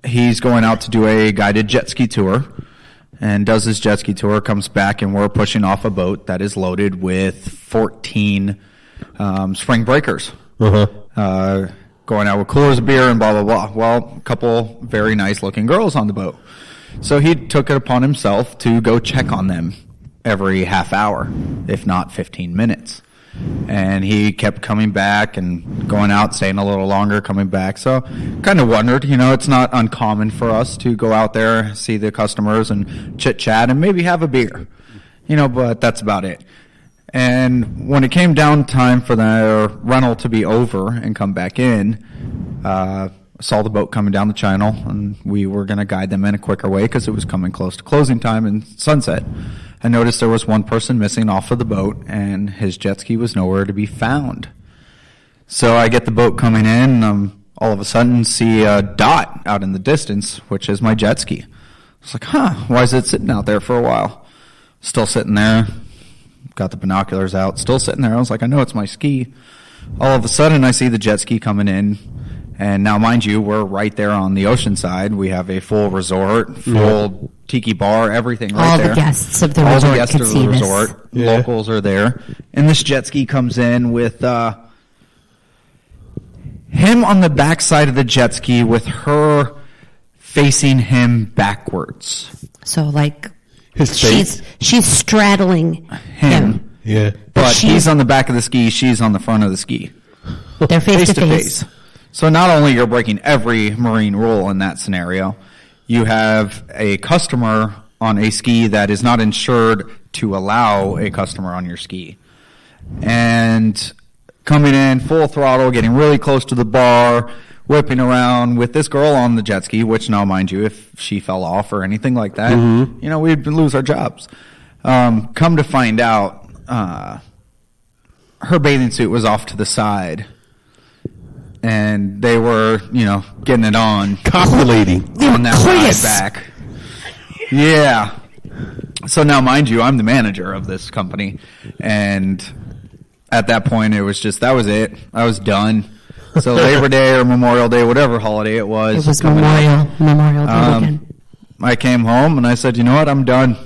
he's going out to do a guided jet ski tour and does his jet ski tour, comes back, and we're pushing off a boat that is loaded with 14 spring breakers. Going out with coolers of beer and blah, blah, blah. Well, a couple very nice-looking girls on the boat. So he took it upon himself to go check on them every half hour, if not 15 minutes. And he kept coming back and going out, staying a little longer, coming back. So kind of wondered, it's not uncommon for us to go out there, see the customers and chit-chat and maybe have a beer, but that's about it. And when it came down time for the rental to be over and come back in, saw the boat coming down the channel, and we were going to guide them in a quicker way because it was coming close to closing time and sunset. I noticed there was one person missing off of the boat, and his jet ski was nowhere to be found. So I get the boat coming in, all of a sudden see a dot out in the distance, which is my jet ski. I was like, why is it sitting out there for a while? Still sitting there. Got the binoculars out, still sitting there. I was like, I know it's my ski. All of a sudden, I see the jet ski coming in. And now, mind you, we're right there on the ocean side. We have a full resort, full tiki bar, everything right there. All the guests of the resort could see this. Locals are there. And this jet ski comes in with him on the backside of the jet ski with her facing him backwards. So like His face. she's straddling him. Yeah. But he's on the back of the ski, she's on the front of the ski. They're face to face. So not only you're breaking every marine rule in that scenario, you have a customer on a ski that is not insured to allow a customer on your ski. And coming in full throttle, getting really close to the bar, whipping around with this girl on the jet ski, which now, mind you, if she fell off or anything like that, you know, we'd lose our jobs. Come to find out, her bathing suit was off to the side. And they were, you know, getting it on. Copulating. On that ride back. Yeah. So now, mind you, I'm the manager of this company. And at that point, it was just, that was it. I was done. So Labor Day or Memorial Day, whatever holiday it was. It was Memorial Day weekend. I came home and I said, you know what, I'm done.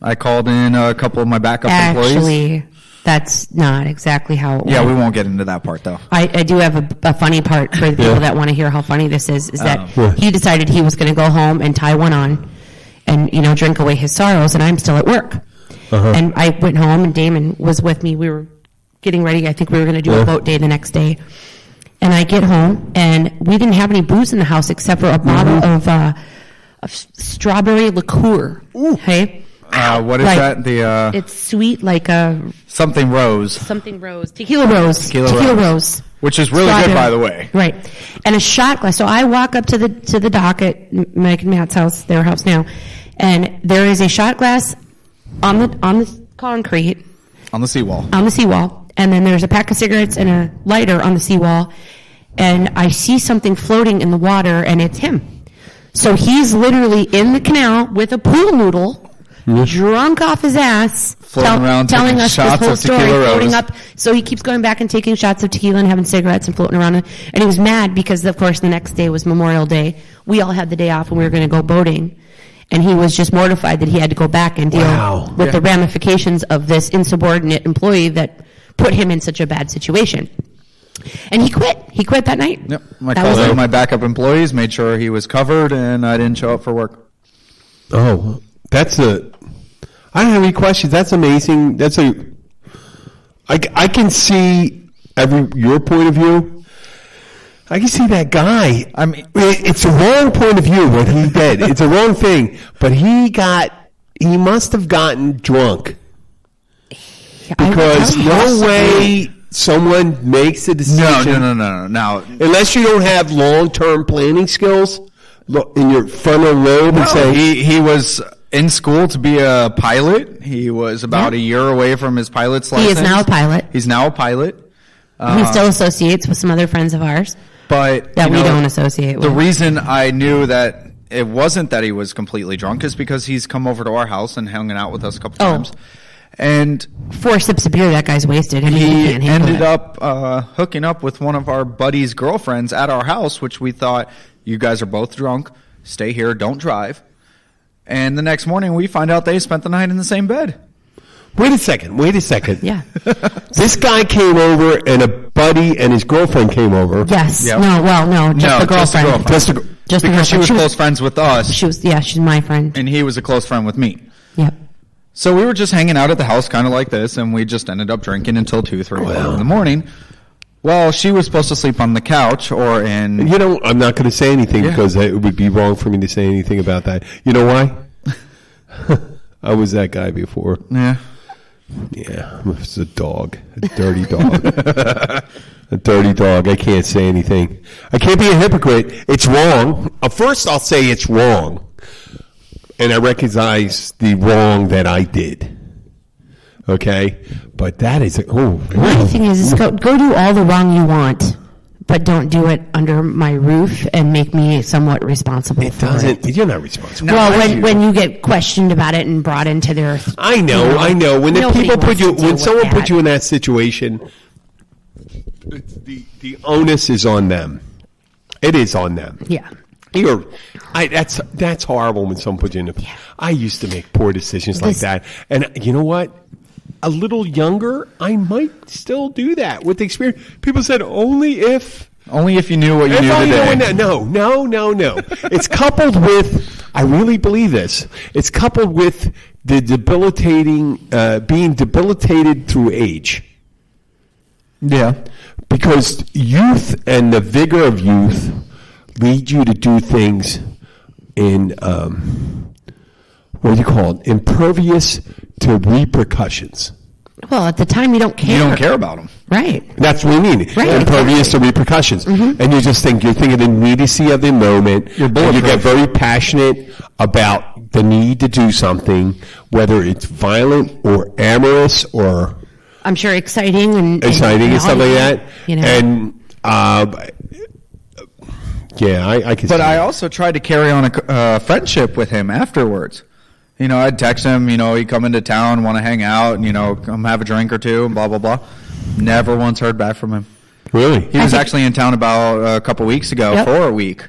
I called in a couple of my backup employees. Actually, that's not exactly how it went. Yeah, we won't get into that part, though. I do have a funny part for the people that want to hear how funny this is that he decided he was going to go home and tie one on and, you know, drink away his sorrows, and I'm still at work. And I went home, and Damon was with me. We were getting ready. I think we were going to do a boat day the next day. And I get home, and we didn't have any booze in the house except for a bottle of strawberry liqueur. Okay? What is that? It's sweet, like a something rose. Tequila rose. Which is really good, by the way. Right. And a shot glass. So I walk up to the dock at Mike and Matt's house, their house now, and there is a shot glass on the concrete. On the seawall. And then there's a pack of cigarettes and a lighter on the seawall. And I see something floating in the water, and it's him. So he's literally in the canal with a pool noodle, drunk off his ass, floating around, telling us this whole story, floating up. So he keeps going back and taking shots of tequila and having cigarettes and floating around. And he was mad because, of course, the next day was Memorial Day. We all had the day off, and we were going to go boating. And he was just mortified that he had to go back and deal with the ramifications of this insubordinate employee that put him in such a bad situation. And he quit. He quit that night. Yep. I called out my backup employees, made sure he was covered, and I didn't show up for work. Oh, I don't have any questions. That's amazing. I can see your point of view. I can see that guy. I mean, it's a wrong point of view what he did. It's a wrong thing, but he must have gotten drunk. Because no way someone makes a decision. No. Now, unless you don't have long-term planning skills in your frontal lobe and say he was in school to be a pilot. He was about a year away from his pilot's license. He is now a pilot. He's now a pilot. He still associates with some other friends of ours, but that we don't associate with. The reason I knew that it wasn't that he was completely drunk is because he's come over to our house and hung out with us a couple times. And 4 sips of beer, that guy's wasted. I mean, he ended up hooking up with one of our buddies' girlfriends at our house, which we thought, you guys are both drunk, stay here, don't drive. And the next morning, we find out they spent the night in the same bed. Wait a second. Yeah. This guy came over, and a buddy and his girlfriend came over. Yes. Yep. No, just the girlfriend. Just because she was close friends with us. She's my friend. And he was a close friend with me. Yep. So we were just hanging out at the house kind of like this, and we just ended up drinking until 2, 3 o'clock in the morning. Well, she was supposed to sleep on the couch or in... You know, I'm not going to say anything because it would be wrong for me to say anything about that. You know why? I was that guy before. Yeah. Yeah, I was a dog, a dirty dog. A dirty dog. I can't say anything. I can't be a hypocrite. It's wrong. First, I'll say it's wrong. And I recognize the wrong that I did. Okay? But that is... My thing is go do all the wrong you want, but don't do it under my roof and make me somewhat responsible for it. You're not responsible. Well, when you get questioned about it and brought into their... I know. When someone put you in that situation, the onus is on them. It is on them. Yeah. That's horrible when someone puts you in a... Yeah. I used to make poor decisions like that. And you know what? a little younger, I might still do that with the experience. People said only if Only if you knew what you knew today. No. It's coupled with, I really believe this, it's coupled with the being debilitated through age. Yeah. Because youth and the vigor of youth lead you to do things in, what do you call it, impervious to repercussions. Well, at the time, you don't care. You don't care about them. Right. That's what I mean. Right, Impervious to repercussions. Mm-hmm. And you just think, you're thinking the immediacy of the moment. And you get very passionate about the need to do something, whether it's violent or amorous or... I'm sure exciting and stuff like that. You know. And, yeah, I can see But I that. also tried to carry on a friendship with him afterwards. You know, I'd text him, you know, he'd come into town, want to hang out, and, you know, come have a drink or two, and blah, blah, blah. Never once heard back from him. Really? He was actually in town about a couple weeks ago for a week.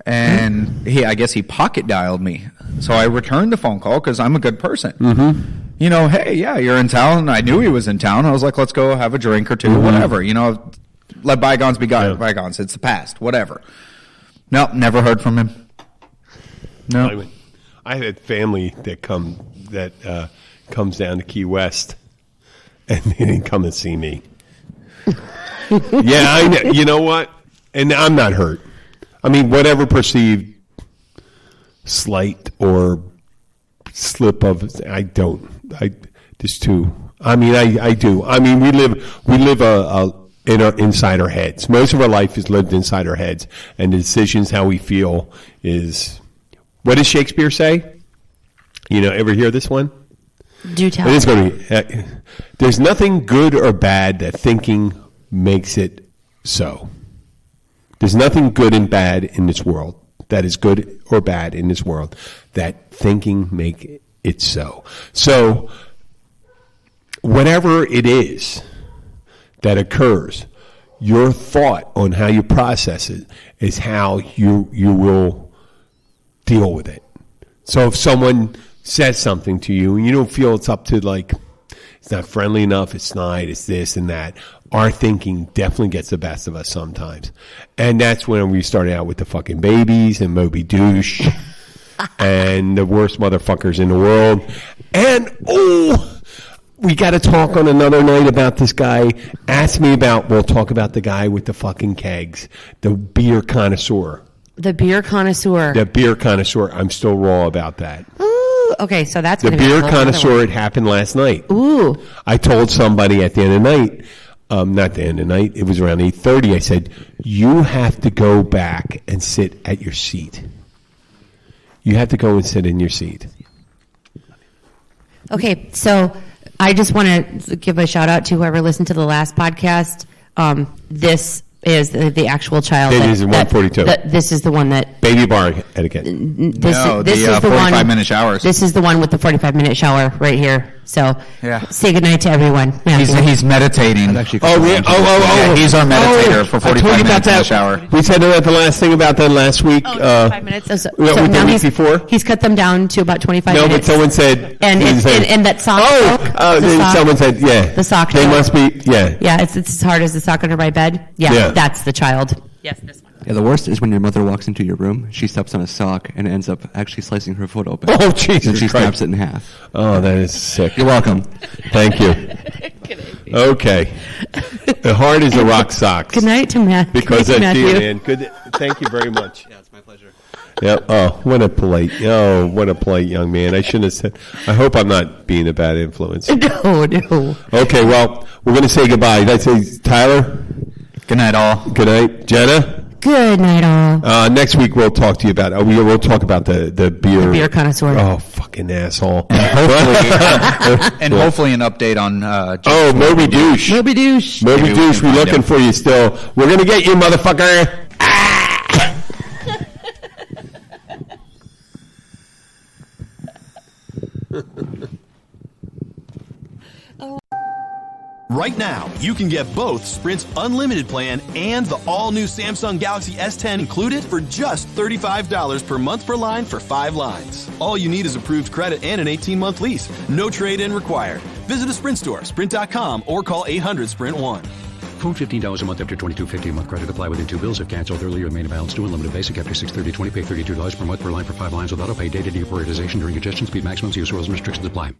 And I guess he pocket dialed me. So I returned the phone call because I'm a good person. Mm-hmm. You know, hey, yeah, you're in town. I knew he was in town. I was like, let's go have a drink or two, whatever. You know, let bygones be bygones. It's the past, whatever. Nope, never heard from him. No. I had family that comes down to Key West, and they didn't come and see me. Yeah, I know. You know what? And I'm not hurt. I mean, whatever perceived slight or slip of, I don't. I do. I mean, we live inside our heads. Most of our life is lived inside our heads, and the decisions, how we feel, is. What does Shakespeare say? You know, ever hear this one? Do tell. It is going to be. There's nothing good or bad that thinking makes it so. There's nothing good and bad in this world that is good or bad in this world that thinking make it so. So, whatever it is that occurs, your thought on how you process it is how you will deal with it. So if someone says something to you and you don't feel it's up to, like, it's not friendly enough, it's not, it's this and that, our thinking definitely gets the best of us sometimes. And that's when we started out with the fucking babies and Moby Douche and the worst motherfuckers in the world. And, we got to talk on another night about this guy. We'll talk about the guy with the fucking kegs, the beer connoisseur. The beer connoisseur. The beer connoisseur. I'm still raw about that. Ooh, okay, so that's the beer connoisseur. It happened last night. Ooh. I told somebody at the end of the night, not the end of the night, it was around 8:30. I said, you have to go back and sit at your seat. You have to go and sit in your seat. Okay, so I just want to give a shout out to whoever listened to the last podcast. This is the actual child. It is in 142. This is the one that... Baby bar etiquette. This is the 45-minute showers. This is the one with the 45-minute shower right here. So say goodnight to everyone. He's meditating. Yeah, he's our meditator for 45 minutes in the shower. We said that the last thing about that last week. 25 minutes. So the week before? He's cut them down to about 25 minutes. No, but someone said... And that sock. Someone said, yeah. The sock. They must be, yeah. Yeah, it's as hard as the sock under my bed. Yeah, that's the child. Yes, this one. Yeah, the worst is when your mother walks into your room, she steps on a sock, and ends up actually slicing her foot open. Oh, Jesus And she Christ. snaps it in half. Oh, that is sick. You're welcome. Thank you. Okay. The hard is a rock socks. Good night to Matt. Because Good night that's to you, Matthew. man. Good. Thank you very much. Yeah, it's my pleasure. Yeah. Oh, what a polite young man. I shouldn't have said. I hope I'm not being a bad influence. No. Okay. Well, we're going to say goodbye. Did I say Tyler? Good night, all. Good night, Jenna. Good night, all. Next week we'll talk to you about. We'll talk about the beer. The beer connoisseur. Oh, fucking asshole. And hopefully an update on. Moby Douche. Moby Douche. Moby Douche. We're looking for you still. We're gonna get you, motherfucker. Right now, you can get both Sprint's unlimited plan and the all-new Samsung Galaxy S10 included for just $35 per month per line for 5 lines. All you need is approved credit and an 18-month lease. No trade-in required. Visit a Sprint store, sprint.com, or call 800-SPRINT1. Phone $15 a month after $22.50 a month. Credit apply within 2 bills. If canceled earlier, remain in balance due. Unlimited basic after $630.20. Pay $32 per month per line for 5 lines with auto pay. Data deprioritization during congestion. Speed maximums. Use rules and restrictions apply.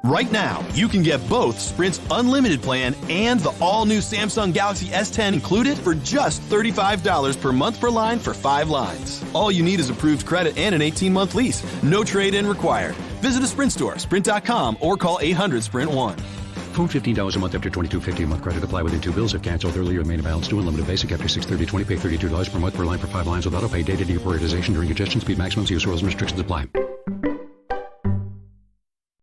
Right now, you can get both Sprint's unlimited plan and the all-new Samsung Galaxy S10 included for just $35 per month per line for 5 lines. All you need is approved credit and an 18-month lease. No trade-in required. Visit a Sprint store, sprint.com, or call 800-SPRINT-1. Phone $15 a month after $22.50 a month. Credit apply within 2 bills. If canceled earlier, remain in balance due. Unlimited basic after $630.20. Pay $32 per month per line for 5 lines with auto pay. Data deprioritization during congestion. Speed maximums. Use rules and restrictions apply.